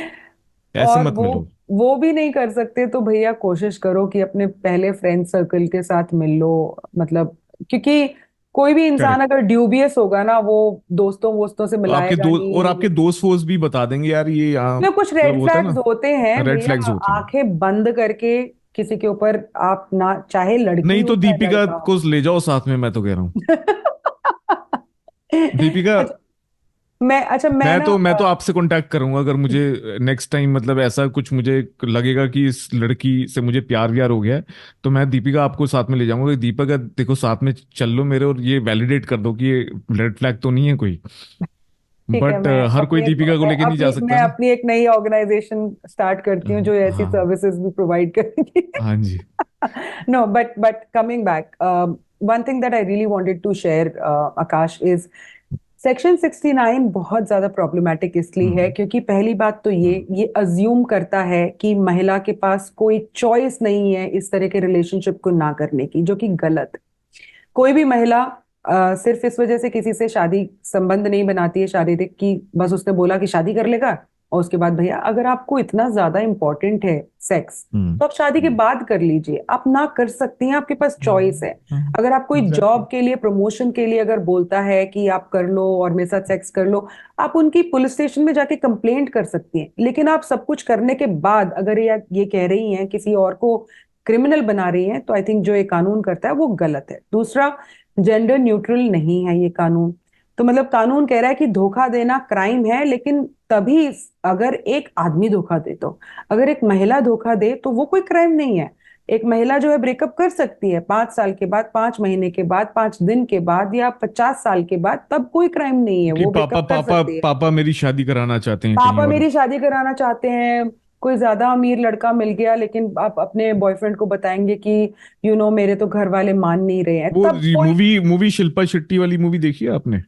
ऐसे और मत मिलो। वो भी नहीं कर सकते तो भैया कोशिश करो कि अपने पहले फ्रेंड सर्कल के साथ मिल लो। मतलब, क्योंकि कोई भी इंसान करेक्ट। अगर ड्यूबियस होगा ना, वो दोस्तों वोस्तों से आपके मिलाएगा दोस्त और नहीं। आपके दोस्त वोस्त भी बता देंगे यार, ये यहाँ में कुछ मतलब रेड होता है फ्लैग्स ना, होते हैं रेड भैया, फ्लैग्स होते हैं। आंखें बंद करके किसी के ऊपर आप ना, चाहे लड़की नहीं हो तो चाहे दीपिका लड़का को हो। ले जाओ साथ में, मैं तो कह रहा हूँ। दीपिका, अच्छा, मैं ना मैं तो आपसे कांटेक्ट करूंगा अगर मुझे नेक्स्ट टाइम मतलब ऐसा कुछ मुझे लगेगा कि इस लड़की से मुझे प्यार व्यार हो गया है, तो मैं दीपिका आपको साथ में ले जाऊंगा कि दीपिका देखो साथ में चल लो मेरे, और ये वैलिडेट कर दो कि ये रेड फ्लैग तो नहीं है कोई। ठीक है, बट हर कोई दीपिका को लेके नहीं जा सकता मैं ना। अपनी एक नई ऑर्गेनाइजेशन स्टार्ट करती हूँ जो ऐसी हाँ। सर्विसेज भी प्रोवाइड करेगी। हाँ जी। No, but coming back, one thing that I really wanted to share, Akash, is section 69 बहुत ज्यादा प्रॉब्लमेटिक इसलिए है हम्म। क्योंकि पहली बात तो हम्म। ये अज्यूम करता है कि महिला के पास कोई चॉइस नहीं है इस तरह के रिलेशनशिप को ना करने की, जो कि गलत है। कोई भी महिला सिर्फ इस वजह से किसी से शादी संबंध नहीं बनाती है शारीरिक की, बस उसने बोला कि शादी कर लेगा, और उसके बाद भैया अगर आपको इतना ज्यादा इंपॉर्टेंट है सेक्स, हम्म। तो आप शादी के बाद कर लीजिए, आप ना कर सकती हैं, आपके पास चॉइस है। अगर आप कोई एग्जैक्टली। जॉब के लिए, प्रमोशन के लिए अगर बोलता है कि आप कर लो और मेरे साथ सेक्स कर लो, आप उनकी पुलिस स्टेशन में जाके कंप्लेंट कर सकती हैं। लेकिन आप सब कुछ करने के बाद अगर ये कह रही हैं किसी और को क्रिमिनल बना रही हैं, तो आई थिंक जो ये कानून करता है वो गलत है। दूसरा, जेंडर न्यूट्रल नहीं है ये कानून। तो मतलब कानून कह रहा है कि धोखा देना क्राइम है, लेकिन तभी अगर एक आदमी धोखा दे तो, अगर एक महिला धोखा दे तो वो कोई क्राइम नहीं है। एक महिला जो है ब्रेकअप कर सकती है 5 साल के बाद, 5 महीने के बाद, 5 दिन के बाद, या 50 साल के बाद, तब कोई क्राइम नहीं है, कि वो पापा ब्रेकअप कर पापा सकती है। पापा मेरी शादी कराना चाहते हैं कहीं पापा और। मेरी शादी कराना चाहते हैं, कोई ज्यादा अमीर लड़का मिल गया, लेकिन आप अपने बॉयफ्रेंड को बताएंगे कि मेरे तो घर वाले मान नहीं रहे हैं, वो तब कोई। मूवी मूवी शिल्पा शेट्टी वाली मूवी देखी है आपने?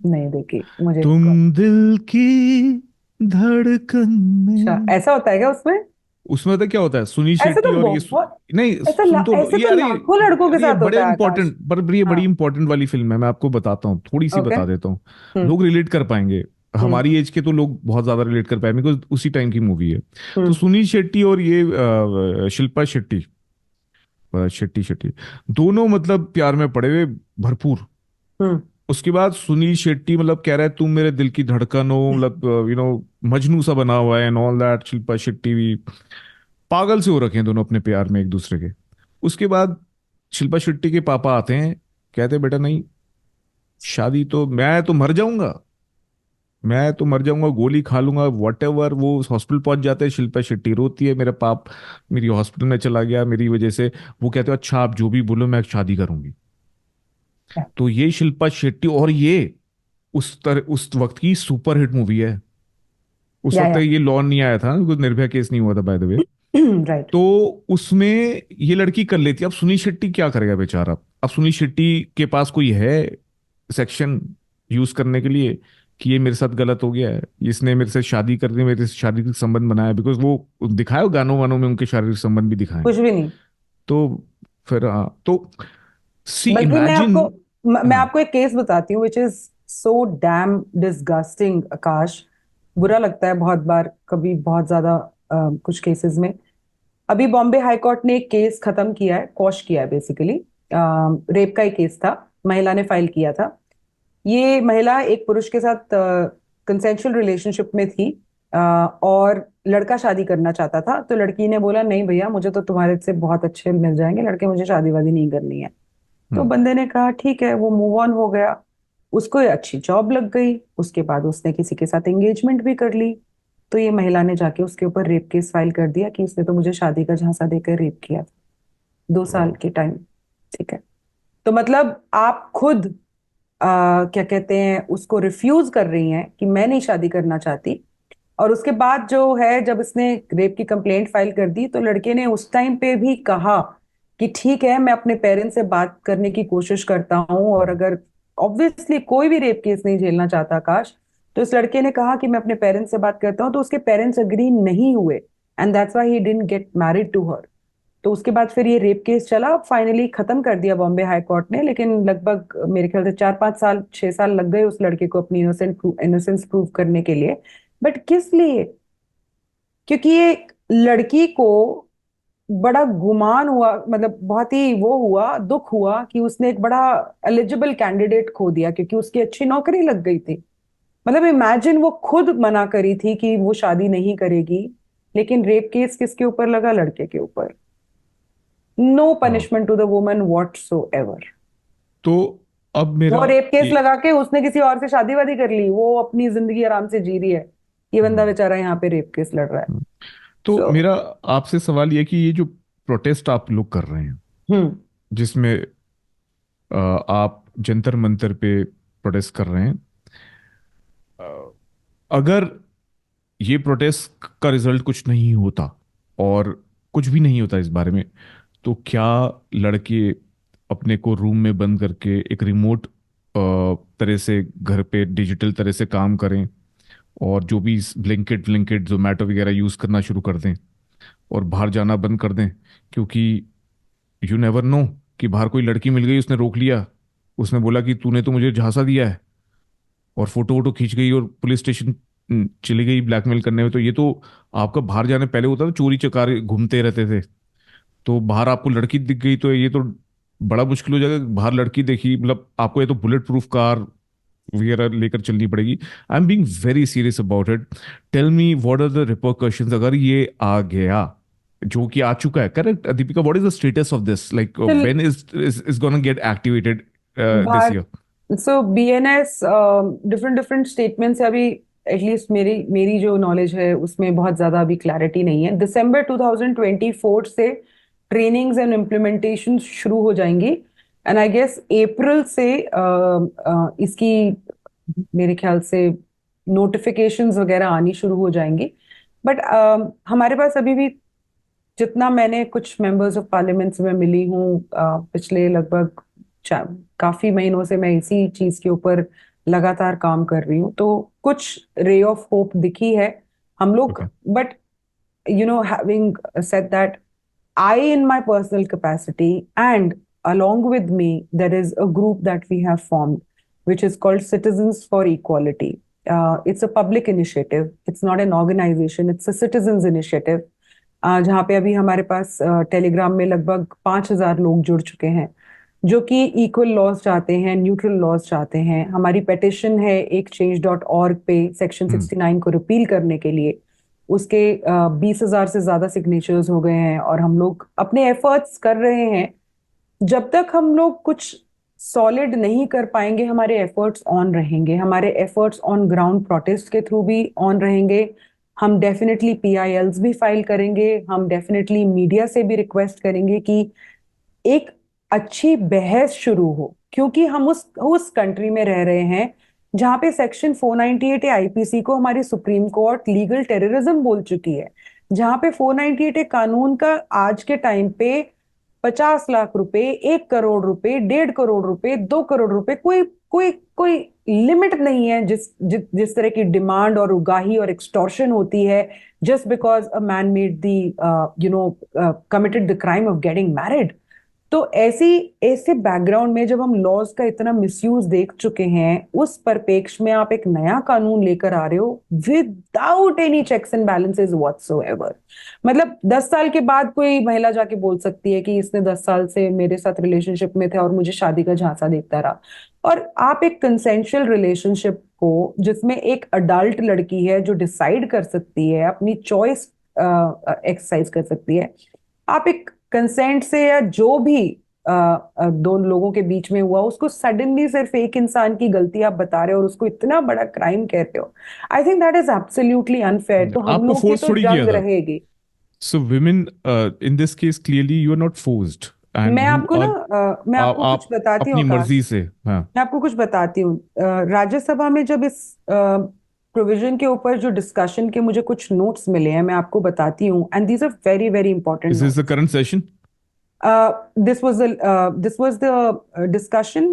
नहीं देखी मुझे। तुम दिल की धड़कन अच्छा, में। ऐसा होता है क्या उसमें? उसमें तो क्या होता है, सुनील ऐसे शेट्टी तो और ये बहुत, नहीं ऐसा सुन तो लो ऐसे ये, तो अरे लाखों लड़कों के अरे ये साथ बड़े होता है आकाश। इंपॉर्टेंट, पर ये बड़ी हाँ। इंपॉर्टेंट वाली फिल्म है, मैं आपको बताता हूँ, थोड़ी सी ओके। बता देता हूँ। हम्म। लोग रिलेट कर पाएंगे, हम्म। हमारी एज के तो लोग बहुत ज्यादा रिलेट कर पाएंगे, बिकॉज उसी टाइम की मूवी है। तो हम्म। सुनील शेट्टी और ये शिल्पा शेट्टी, शेट्टी शेट्टी दोनों मतलब प्यार में पड़े हुए भरपूर। हम्म। उसके बाद सुनील शेट्टी मतलब कह रहा है तुम मेरे दिल की धड़कन हो, मतलब मजनू सा बना हुआ है and all that. Shilpa Shetty भी पागल से हो रखे हैं दोनों अपने प्यार में एक दूसरे के। उसके बाद शिल्पा शेट्टी के पापा आते हैं, कहते हैं बेटा नहीं, शादी तो मैं तो मर जाऊंगा, मैं तो मर जाऊंगा, गोली खा लूंगा, वट एवर। वो हॉस्पिटल पहुंच जाते हैं, शिल्पा शेट्टी रोती है, मेरा पाप मेरी हॉस्पिटल में चला गया मेरी वजह से। वो कहते हो अच्छा आप जो भी बोलो मैं शादी करूंगी। तो ये शिल्पा शेट्टी और ये उस वक्त की सुपर हिट मूवी है। उस वक्त या ये लॉ नहीं आया था, कुछ निर्भया केस नहीं हुआ था बाय द वे। राइट। तो उसमें ये लड़की कर लेती। अब सुनील शेट्टी क्या करेगा बेचारा? अब सुनील शेट्टी के पास कोई है सेक्शन यूज करने के लिए कि ये मेरे साथ गलत हो गया है, इसने मेरे से शादी कर दी, मेरे से शारीरिक संबंध बनाया, बिकॉज वो दिखाए गानों वानों में उनके शारीरिक संबंध भी दिखाए हैं। कुछ भी नहीं। तो फिर हाँ, तो सी बल्कि इमेजिन। मैं हाँ। आपको एक केस बताती हूँ, which is so damn disgusting Akash. बुरा लगता है बहुत बार, कभी बहुत ज्यादा कुछ केसेस में। अभी बॉम्बे हाई कोर्ट ने एक केस खत्म किया है, कॉश किया है बेसिकली। रेप का एक केस था, महिला ने फाइल किया था। ये महिला एक पुरुष के साथ कंसेंशुअल रिलेशनशिप में थी, और लड़का शादी करना चाहता था। तो लड़की ने बोला नहीं भैया, मुझे तो तुम्हारे से बहुत अच्छे मिल जाएंगे लड़के, मुझे शादी वादी नहीं करनी है। तो हम्म। बंदे ने कहा ठीक है, वो मूव ऑन हो गया। उसको एक अच्छी जॉब लग गई, उसके बाद उसने किसी के साथ एंगेजमेंट भी कर ली। तो ये महिला ने जाके उसके ऊपर रेप केस फाइल कर दिया कि इसने तो मुझे शादी का झांसा देकर रेप किया, 2 साल के टाइम। ठीक है। तो मतलब आप खुद क्या कहते हैं, उसको रिफ्यूज कर रही हैं कि मैं नहीं शादी करना चाहती। और उसके बाद जो है, जब इसने रेप की कंप्लेंट फाइल कर दी, तो लड़के ने उस टाइम पे भी कहा कि ठीक है, मैं अपने पेरेंट्स से बात करने की कोशिश करता हूँ, और अगर ऑब्वियसली कोई भी रेप केस नहीं झेलना चाहता आकाश, तो इस लड़के ने कहा कि मैं अपने पेरेंट्स से बात करता हूँ। तो उसके पेरेंट्स अग्री नहीं हुए, and that's why he didn't get married to her. तो उसके बाद फिर ये रेप केस चला, फाइनली खत्म कर दिया बॉम्बे हाई कोर्ट ने। लेकिन लगभग मेरे ख्याल से 4-5 साल, 6 साल लग गए उस लड़के को अपनी इनोसेंस प्रूव करने के लिए। बट किस लिए? क्योंकि ये लड़की को बड़ा गुमान हुआ, मतलब बहुत ही वो हुआ, दुख हुआ कि उसने एक बड़ा एलिजिबल कैंडिडेट खो दिया, क्योंकि उसकी अच्छी नौकरी लग गई थी। मतलब इमेजिन, वो खुद मना करी थी कि वो शादी नहीं करेगी, लेकिन रेप केस किसके ऊपर लगा? लड़के के ऊपर। नो हाँ। Punishment to the woman whatsoever. तो अब वो मेरा रेप केस ये लगा के उसने किसी और से शादी वादी कर ली, वो अपनी जिंदगी आराम से जी रही है। ये बंदा हम्म, बेचारा यहाँ पे रेप केस लड़ रहा है। हम्म। तो सो मेरा आपसे सवाल ये कि ये जो प्रोटेस्ट आप लोग कर रहे हैं, हम्म। जिसमें आप जंतर मंतर पे प्रोटेस्ट कर रहे हैं, अ, अगर ये प्रोटेस्ट का रिजल्ट कुछ नहीं होता और कुछ भी नहीं होता इस बारे में, तो क्या लड़के अपने को रूम में बंद करके एक रिमोट तरह से घर पे डिजिटल तरह से काम करें और जो भी ब्लिंकिट ब्लिंकिट जोमेटो वगैरह यूज़ करना शुरू कर दें और बाहर जाना बंद कर दें? क्योंकि यू नेवर नो कि बाहर कोई लड़की मिल गई, उसने रोक लिया, उसने बोला कि तूने तो मुझे झांसा दिया है, और फोटो वोटो खींच गई और पुलिस स्टेशन चली गई ब्लैकमेल करने में। तो ये तो आपका बाहर जाने पहले होता था, चोरी चकारी घूमते रहते थे, तो बाहर आपको लड़की दिख गई तो ये तो बड़ा मुश्किल हो जाएगा। बाहर लड़की देखी मतलब आपको ये तो बुलेट प्रूफ कार वगैरह लेकर चलनी पड़ेगी। I am being very serious about it. Tell me what are the repercussions अगर ये आ गया। जो कि आ चुका है, correct Deepika? What is the status of this, like Till when is gonna get activated this बाहर year? So BNS different different statements है अभी। एटलीस्ट मेरी मेरी जो नॉलेज है उसमें बहुत ज्यादा अभी क्लैरिटी नहीं है। दिसंबर 2024 से ट्रेनिंग्स एंड इम्प्लीमेंटेशन शुरू हो जाएंगी, एंड आई गेस अप्रैल से इसकी मेरे ख्याल से नोटिफिकेशंस वगैरह आनी शुरू हो जाएंगी। बट हमारे पास अभी भी, जितना मैंने कुछ मेंबर्स ऑफ पार्लियामेंट से मैं मिली हूँ पिछले लगभग काफी महीनों से, मैं इसी चीज के ऊपर लगातार काम कर रही हूँ, तो कुछ रे ऑफ होप दिखी है हम लोग। Okay. But having said that, I, in my personal capacity, and along with me, there is a group that we have formed, which is called Citizens for Equality. It's a public initiative. It's not an organization. It's a citizens initiative. जहाँ पे अभी हमारे पास Telegram में लगभग 5,000 लोग जुड़ चुके हैं, जो कि इक्वल लॉज चाहते हैं, न्यूट्रल लॉज चाहते हैं। हमारी पेटिशन है एक change.org पे सेक्शन 69 को रिपील करने के लिए। उसके 20,000 से ज्यादा सिग्नेचर्स हो गए हैं, और हम लोग अपने एफर्ट्स कर रहे हैं। जब तक हम लोग कुछ सॉलिड नहीं कर पाएंगे, हमारे एफर्ट्स ऑन रहेंगे, हमारे एफर्ट्स ऑन ग्राउंड प्रोटेस्ट के थ्रू भी ऑन रहेंगे। हम डेफिनेटली पीआईएल्स भी फाइल करेंगे, हम डेफिनेटली मीडिया से भी रिक्वेस्ट करेंगे कि एक अच्छी बहस शुरू हो, क्योंकि हम उस कंट्री में रह रहे हैं जहां पे सेक्शन 498 आईपीसी को हमारी सुप्रीम कोर्ट लीगल टेररिज्म बोल चुकी है। जहां पे 498 कानून का आज के टाइम पे 50 लाख रुपए, 1 करोड़ रुपए, 1.5 करोड़ रुपए, 2 करोड़ रुपए, कोई कोई कोई लिमिट नहीं है जिस तरह की डिमांड और उगाही और एक्सटॉर्शन होती है, just because a man made the committed the crime of getting married. तो ऐसी ऐसे बैकग्राउंड में जब हम लॉज का इतना मिसयूज देख चुके हैं, उस परिपेक्ष में आप एक नया कानून लेकर आ रहे हो without any checks and balances whatsoever. मतलब 10 साल के बाद कोई महिला जाके बोल सकती है कि इसने 10 साल से मेरे साथ रिलेशनशिप में थे और मुझे शादी का झांसा देखता रहा। और आप एक कंसेंशुअल रिलेशनशिप को, जिसमें एक अडल्ट लड़की है जो डिसाइड कर सकती है, अपनी चॉइस एक्सरसाइज कर सकती है, आप एक कंसेंट से या जो भी दो लोगों के बीच में हुआ, उसको सडनली सिर्फ एक इंसान की गलती आप बता रहे हो और उसको इतना बड़ा क्राइम कहते हो। I think that is absolutely unfair. तो हम आपको लोग की फोर्स तो थोड़ी किया जंग था। रहेगी। सो women in this case clearly you are not forced and मैं you आपको ना are मैं आपको कुछ आप बताती हूँ अपनी मर्जी आकाश। से। हाँ। मैं आपको कुछ बताती हूँ। राज्यसभा में जब इस प्रोविजन के ऊपर जो डिस्कशन के मुझे कुछ नोट्स मिले हैं, मैं आपको बताती हूँ, and these are very very important Is this the notes. current session? This was the discussion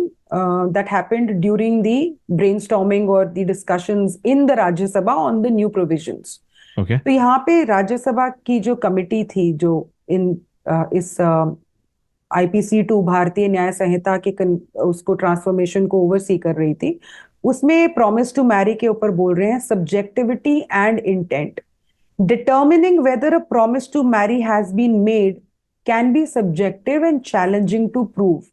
that happened during the brainstorming or the discussions in the Rajya Sabha on the new provisions. Okay. तो यहाँ पे राज्यसभा की जो committee थी, जो इस IPC 2 भारतीय न्याय संहिता के उसको ट्रांसफॉर्मेशन को ओवरसी कर रही थी, उसमें प्रॉमिस टू मैरी के ऊपर बोल रहे हैं subjectivity and intent. Determining whether a promise to marry has been made can be subjective and challenging to prove.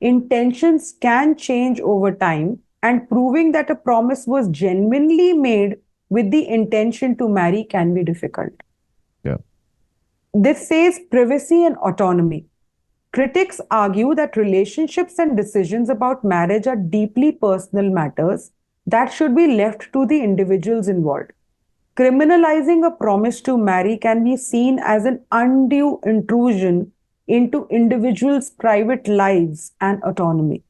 Intentions can change over time, and proving that a promise was genuinely made with the intention to marry can be difficult. Yeah. This says privacy and autonomy. Critics argue that relationships and decisions about marriage are deeply personal matters that should be left to the individuals involved. Criminalizing a promise to marry can be seen as an undue intrusion into individuals' private lives and autonomy.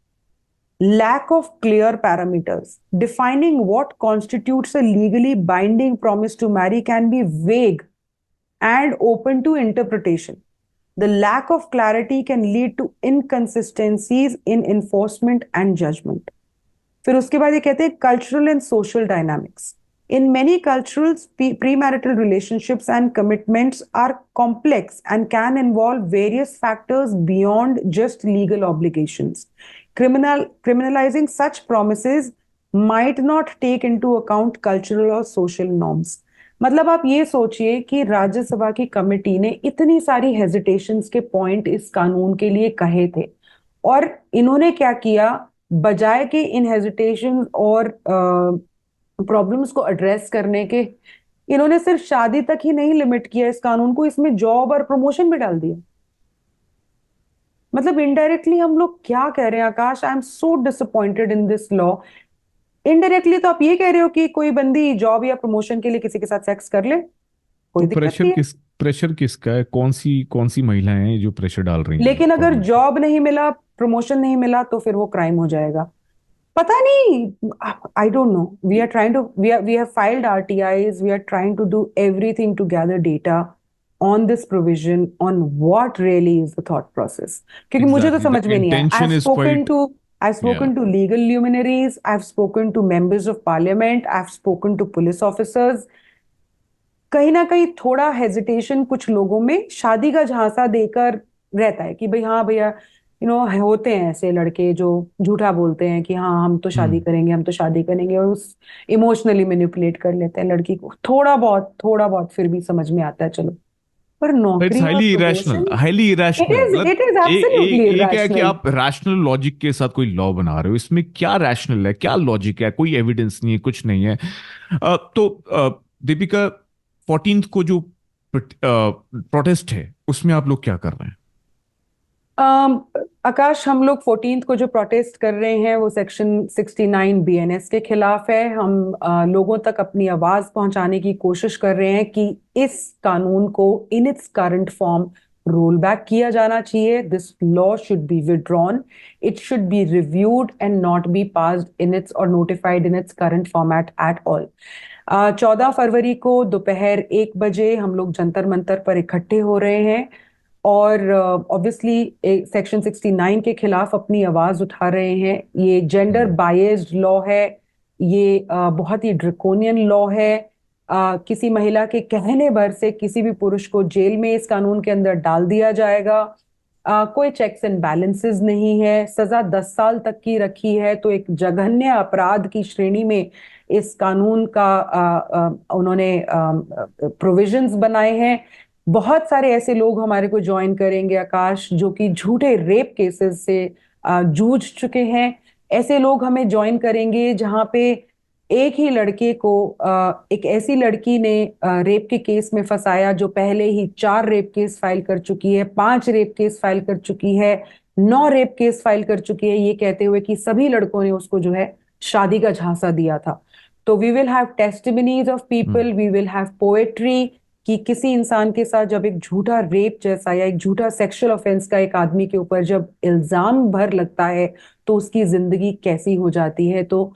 Lack of clear parameters defining what constitutes a legally binding promise to marry can be vague and open to interpretation. The lack of clarity can lead to inconsistencies in enforcement and judgment. फिर उसके बाद ये कहते हैं cultural and social dynamics. In many cultures, premarital relationships and commitments are complex and can involve various factors beyond just legal obligations. Criminalizing such promises might not take into account cultural or social norms. मतलब आप ये सोचिए कि राज्यसभा की committee ने इतनी सारी hesitations के पॉइंट इस कानून के लिए कहे थे, और इन्होंने क्या किया, बजाय कि इन हेजिटेशन और प्रॉब्लम्स को एड्रेस करने के, इन्होंने सिर्फ शादी तक ही नहीं लिमिट किया इस कानून को, इसमें जॉब और प्रमोशन भी डाल दिया। मतलब इनडायरेक्टली हम लोग क्या कह रहे हैं Akash? I am so disappointed in this law. Indirectly तो आप ये कह रहे हो कि कोई बंदी जॉब या प्रमोशन के लिए किसी के साथ सेक्स कर ले, तो कोई दिक्कत नहीं है। प्रेशर किसका है? कौन सी महिलाएं हैं जो प्रेशर डाल रही हैं लेकिन अगर गवर्नमेंट पे? जॉब नहीं मिला, प्रमोशन नहीं मिला, तो फिर वो क्राइम हो जाएगा। पता नहीं, I don't know. We have filed RTIs, we are trying to do everything to gather data on this provision, on what really is the thought process, क्योंकि मुझे तो एग्जैक्टली, द समझ में नहीं आया। Intention is quite. I've या spoken to legal luminaries, I've spoken to members of parliament, I've spoken to police officers. कहीं ना कहीं थोड़ा हेजिटेशन कुछ लोगों में शादी का झांसा देकर रहता है कि भाई हाँ भैया, होते हैं ऐसे लड़के जो झूठा बोलते हैं कि हाँ हम तो शादी हम्म। करेंगे, हम तो शादी करेंगे, और उस इमोशनली मैनिपुलेट कर लेते हैं लड़की को। थोड़ा बहुत फिर भी समझ में आता है, चलो। पर इट्स नौकरी और highly irrational, promotion, highly it irrational. Is मतलब इट इज एब्सोल्युटली एक है कि इरेशनल। आप रैशनल लॉजिक के साथ कोई लॉ बना रहे हो, इसमें क्या रैशनल है, क्या लॉजिक है? कोई एविडेंस नहीं है, कुछ नहीं है। दीपिका, 14th को जो प्रोटेस्ट है उसमें आप लोग क्या कर रहे हैं? अम, आकाश, हम लोग 14th को जो प्रोटेस्ट कर रहे हैं वो सेक्शन 69 बीएनएस के खिलाफ है। हम लोगों तक अपनी आवाज पहुंचाने की कोशिश कर रहे हैं कि इस कानून को in its current form roll back किया जाना चाहिए। This law should be withdrawn, it should be reviewed and not be passed in its और notified in its current format at all. 14 फरवरी को दोपहर 1 बजे हम लोग जंतर मंतर पर इकट्ठे हो रहे हैं और ऑब्वियसली सेक्शन 69 के खिलाफ अपनी आवाज उठा रहे हैं। ये जेंडर हम्म। बायस्ड लॉ है, ये बहुत ही ड्रकोनियन लॉ है। किसी महिला के कहने भर से किसी भी पुरुष को जेल में इस कानून के अंदर डाल दिया जाएगा। कोई चेक्स एंड बैलेंसेस नहीं है, सजा 10 साल तक की रखी है। तो एक जघन्य अपराध की श्रेणी में इस कानून का उन्होंने प्रोविजंस बनाए हैं। बहुत सारे ऐसे लोग हमारे को ज्वाइन करेंगे आकाश, जो कि झूठे रेप केसेस से जूझ चुके हैं। ऐसे लोग हमें ज्वाइन करेंगे जहां पे एक ही लड़के को एक ऐसी लड़की ने रेप के केस में फंसाया जो पहले ही 4 रेप केस फाइल कर चुकी है, 5 रेप केस फाइल कर चुकी है, 9 रेप केस फाइल कर चुकी है, ये कहते हुए कि सभी लड़कों ने उसको जो है शादी का झांसा दिया था। तो we will have testimonies of hmm. People, we will have poetry कि किसी इंसान के साथ जब एक झूठा रेप जैसा या एक झूठा सेक्सुअल ऑफेंस का एक आदमी के ऊपर जब इल्जाम भर लगता है तो उसकी जिंदगी कैसी हो जाती है। तो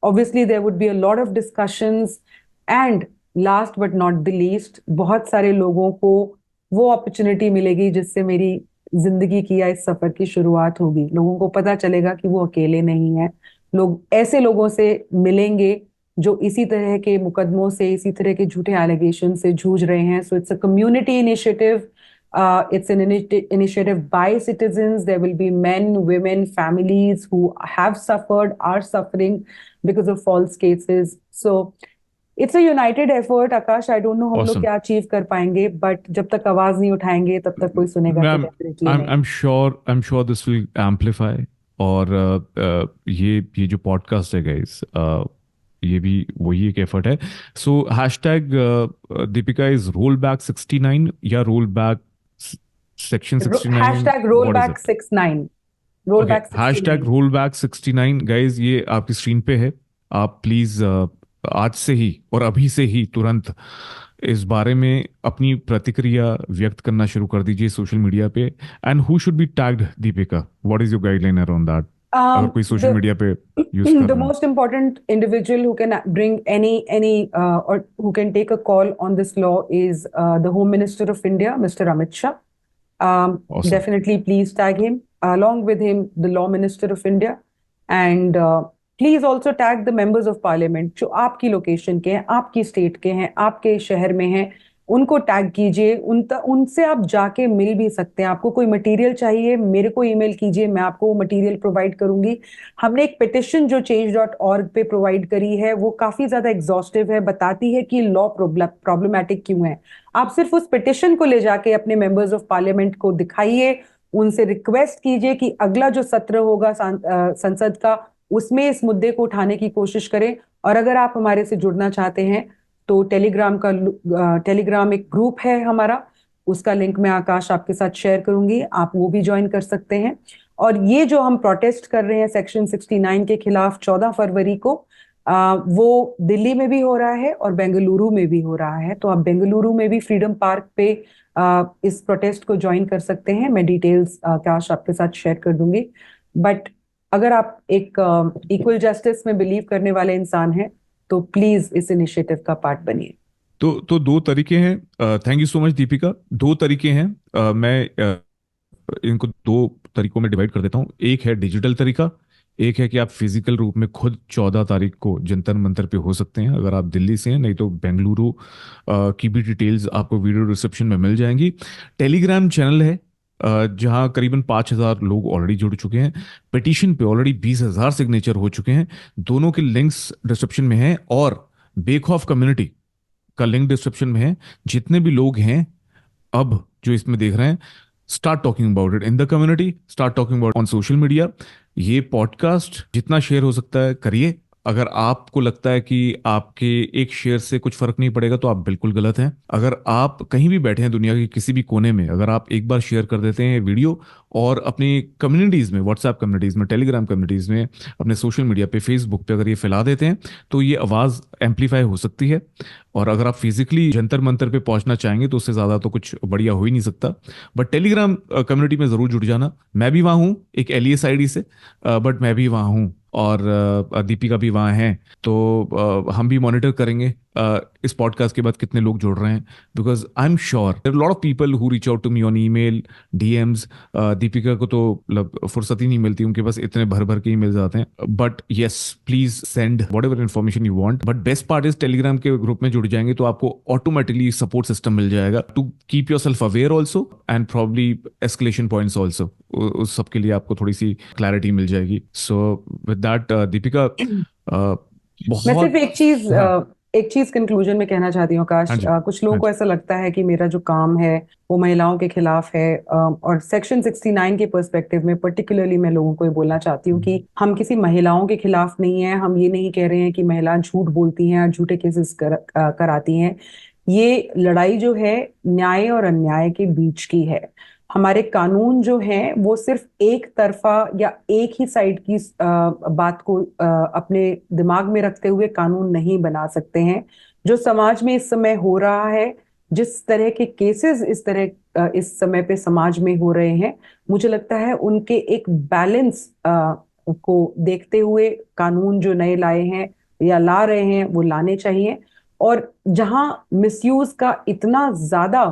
obviously there would be a lot of discussions and last but not the least, बहुत सारे लोगों को वो अपॉर्चुनिटी मिलेगी जिससे मेरी जिंदगी की या इस सफर की शुरुआत होगी। लोगों को पता चलेगा कि वो अकेले नहीं है। लोग ऐसे लोगों से मिलेंगे जो इसी तरह के मुकदमों से, इसी तरह के झूठे एलिगेशन से जूझ रहे हैं। So it's a community initiative, it's an initiative by citizens. There will be men, women, families who have suffered, are suffering because of false cases. So it's a united effort, Akash. I don't know हम लोग Awesome. क्या achieve कर पाएंगे, but जब तक आवाज नहीं उठाएंगे तब तक कोई सुनेगा तो मैम, डेफिनेटली नहीं। I'm sure this will amplify। और ये जो पॉडकास्ट है गाइस, ये भी वही एक एफर्ट है। So hashtag Deepika is roll back 69 या roll back section 69? Hashtag roll what is back it? 69, roll okay, back hashtag 69। Roll back 69 guys, ये आपकी स्क्रीन पे है। आप प्लीज आज से ही और अभी से ही तुरंत इस बारे में अपनी प्रतिक्रिया व्यक्त करना शुरू कर दीजिए सोशल मीडिया पे। And who should be tagged Deepika? What is your guideline around that? अगर कोई सोशल The मीडिया पे यूज कर the रहा है। most important individual who can bring any or who can take a call on this law is the Home Minister of India, Mr. Amit Shah. Awesome. Definitely, please tag him. Along with him, the Law Minister of India, and please also tag the members of Parliament जो आपकी location के हैं, आपकी state के हैं, आपके शहर में हैं। उनको टैग कीजिए, उनसे आप जाके मिल भी सकते हैं। आपको कोई मटेरियल चाहिए, मेरे को ईमेल कीजिए, मैं आपको वो मटेरियल प्रोवाइड करूंगी। हमने एक पिटिशन जो change.org पे प्रोवाइड करी है, वो काफी ज्यादा एग्जॉस्टिव है, बताती है कि लॉ प्रॉब्लमैटिक क्यों है। आप सिर्फ उस पिटिशन को ले जाके अपने मेंबर्स ऑफ पार्लियामेंट को दिखाइए, उनसे रिक्वेस्ट कीजिए कि अगला जो सत्र होगा संसद का, उसमें इस मुद्दे को उठाने की कोशिश करें। और अगर आप हमारे से जुड़ना चाहते हैं तो टेलीग्राम एक ग्रुप है हमारा, उसका लिंक मैं आकाश आपके साथ शेयर करूंगी, आप वो भी ज्वाइन कर सकते हैं। और ये जो हम प्रोटेस्ट कर रहे हैं सेक्शन 69 के खिलाफ 14 फरवरी को, वो दिल्ली में भी हो रहा है और बेंगलुरु में भी हो रहा है। तो आप बेंगलुरु में भी फ्रीडम पार्क पे इस प्रोटेस्ट को ज्वाइन कर सकते हैं। मैं डिटेल्स आकाश आपके साथ शेयर कर दूंगी। बट अगर आप एक इक्वल जस्टिस में बिलीव करने वाले इंसान हैं तो प्लीज इस इनिशिएटिव का पार्ट बनिए। तो दो तरीके हैं। Thank you so much Deepika. दो तरीके हैं। मैं इनको दो तरीकों में डिवाइड कर देता हूँ। एक है डिजिटल तरीका, एक है कि आप फिजिकल रूप में खुद 14 तारीख को जंतर मंतर पे हो सकते हैं अगर आप दिल्ली से हैं। नहीं तो बेंगलुरु की भी डिटेल्स आपको वीडियो डिस्क्रिप्शन में मिल जाएंगी। टेलीग्राम चैनल है जहां करीबन 5,000 लोग ऑलरेडी जुड़ चुके हैं। पिटीशन पे ऑलरेडी 20,000 सिग्नेचर हो चुके हैं। दोनों के लिंक्स डिस्क्रिप्शन में हैं और बेक ऑफ कम्युनिटी का लिंक डिस्क्रिप्शन में है। जितने भी लोग हैं अब जो इसमें देख रहे हैं, start talking about it in the community, start talking about on social media. ये पॉडकास्ट जितना शेयर हो सकता है करिए। अगर आपको लगता है कि आपके एक शेयर से कुछ फर्क नहीं पड़ेगा तो आप बिल्कुल गलत हैं। अगर आप कहीं भी बैठे हैं दुनिया के किसी भी कोने में, अगर आप एक बार शेयर कर देते हैं वीडियो और अपनी कम्युनिटीज में, व्हाट्सएप कम्युनिटीज में, टेलीग्राम कम्युनिटीज में, अपने सोशल मीडिया पे, फेसबुक पे अगर ये फैला देते हैं तो ये आवाज़ एम्पलीफाई हो सकती है। और अगर आप फिजिकली जंतर मंतर पे पहुंचना चाहेंगे तो उससे ज़्यादा तो कुछ बढ़िया हो ही नहीं सकता। बट टेलीग्राम कम्युनिटी में ज़रूर जुड़ जाना। मैं भी वहाँ हूँ एक एलियस आईडी से, बट मैं भी वहाँ हूँ और दीपिका भी वहाँ हैं। तो हम भी मॉनिटर करेंगे इस पॉडकास्ट के बाद कितने लोग जुड़ रहे हैं, because I am sure there lot of people who reach out to me on email, DMs. Deepika को तो मतलब फुर्सत ही नहीं मिलती, उनके पास इतने भर भर के ईमेल्स आते हैं। But yes, please send what ever information you want. But best part is Telegram के ग्रुप में जुड़ जाएंगे तो आपको ऑटोमेटिकली सपोर्ट सिस्टम मिल जाएगा to keep yourself aware also and probably escalation points also. उस सब के लिए आपको थोड़ी सी क्लैरिटी मिल जाएगी। सो विद दैट दीपिका, मैं सिर्फ बहुत। हाँ। एक चीज कंक्लूजन में कहना चाहती हूँ हाँ आकाश। जी। कुछ लोगों हाँ को जी। ऐसा लगता है कि मेरा जो काम है वो महिलाओं के खिलाफ है, और सेक्शन 69 के पर्सपेक्टिव में पर्टिकुलरली मैं लोगों को ये बोलना चाहती हूँ कि हम किसी महिलाओं के खिलाफ नहीं है। हम ये नहीं कह रहे हैं कि महिलाएं झूठ बोलती हैं और झूठे केसेस कराती हैं। ये लड़ाई जो है न्याय और अन्याय के बीच की है। हमारे कानून जो हैं वो सिर्फ एक तरफा या एक ही साइड की बात को अपने दिमाग में रखते हुए कानून नहीं बना सकते हैं। जो समाज में इस समय हो रहा है, जिस तरह के केसेस इस समय पे समाज में हो रहे हैं, मुझे लगता है उनके एक बैलेंस को देखते हुए कानून जो नए लाए हैं या ला रहे हैं वो लाने चाहिए। और जहां मिसयूज का इतना ज्यादा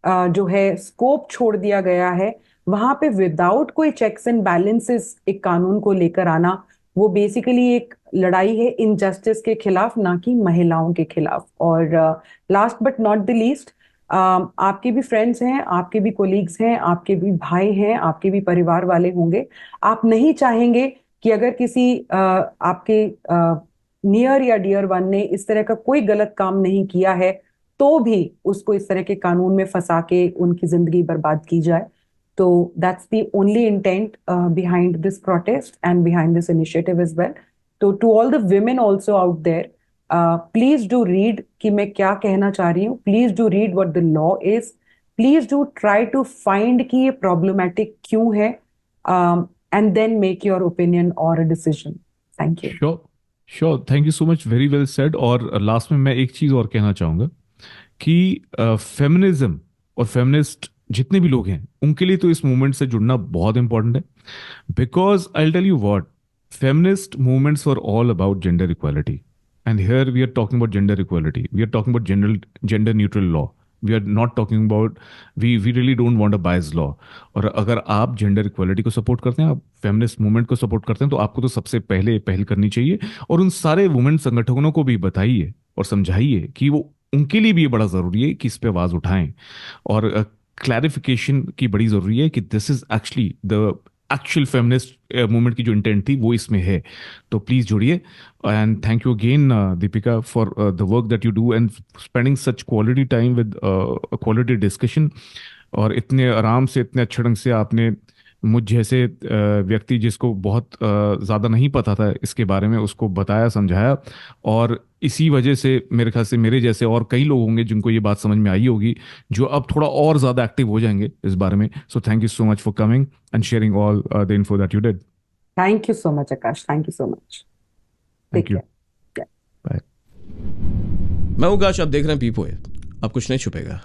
जो है स्कोप छोड़ दिया गया है, वहां पे विदाउट कोई चेक्स एंड बैलेंसेस एक कानून को लेकर आना, वो बेसिकली एक लड़ाई है इनजस्टिस के खिलाफ, ना कि महिलाओं के खिलाफ। और last but not the least, आपके भी फ्रेंड्स हैं, आपके भी कोलीग्स हैं, आपके भी भाई हैं, आपके भी परिवार वाले होंगे। आप नहीं चाहेंगे कि अगर किसी आपके नियर या डियर वन ने इस तरह का कोई गलत काम नहीं किया है तो भी उसको इस तरह के कानून में फंसा के उनकी जिंदगी बर्बाद की जाए। तो that's the only intent behind this protest and behind this initiative as well. तो to all the women also out there, please do read कि मैं क्या कहना चाह रही हूँ। Please do read what the law is. Please do try to find कि ये प्रॉब्लमैटिक क्यों है, and then make your opinion और a decision. Thank you. Sure. Sure, thank you so much, very well said. और last में मैं एक चीज और कहना चाहूंगा कि फेमिनिज्म और फेमिनिस्ट जितने भी लोग हैं उनके लिए तो इस मूवमेंट से जुड़ना बहुत इंपॉर्टेंट है। Because I tell you what, feminist movements were all about gender equality, and here we are talking about gender equality, we are talking about gender neutral law. We are not talking about, we really don't want a biased law. और अगर आप gender equality को support करते हैं, आप feminist movement को support करते हैं, तो आपको तो सबसे पहले पहल करनी चाहिए और उन सारे वुमेन संगठनों को भी बताइए और समझाइए कि वो, उनके लिए भी ये बड़ा जरूरी है कि इस पे आवाज उठाएं। और क्लैरिफिकेशन की बड़ी जरूरी है कि this is actually the actual feminist movement की जो इंटेंट थी वो इसमें है। तो प्लीज जुड़िए। And thank you again Deepika for the work that you do and spending such quality time with quality discussion. और इतने आराम से, इतने अच्छे ढंग से आपने मुझ जैसे व्यक्ति जिसको बहुत ज़्यादा नहीं पता था इसके बारे में, उसको बताया, समझाया। और इसी वजह से मेरे ख्याल से मेरे जैसे और कई लोग होंगे जिनको ये बात समझ में आई होगी, जो अब थोड़ा और ज़्यादा एक्टिव हो जाएंगे इस बारे में। So thank you so much for coming and sharing all the info that you did. Thank you so much, Akash. Thank you so much. Thank Take you. care. Yeah. Bye. मैं हूं काश, आप देख रहे हैं पीपो है, अब कुछ नहीं छुपेगा।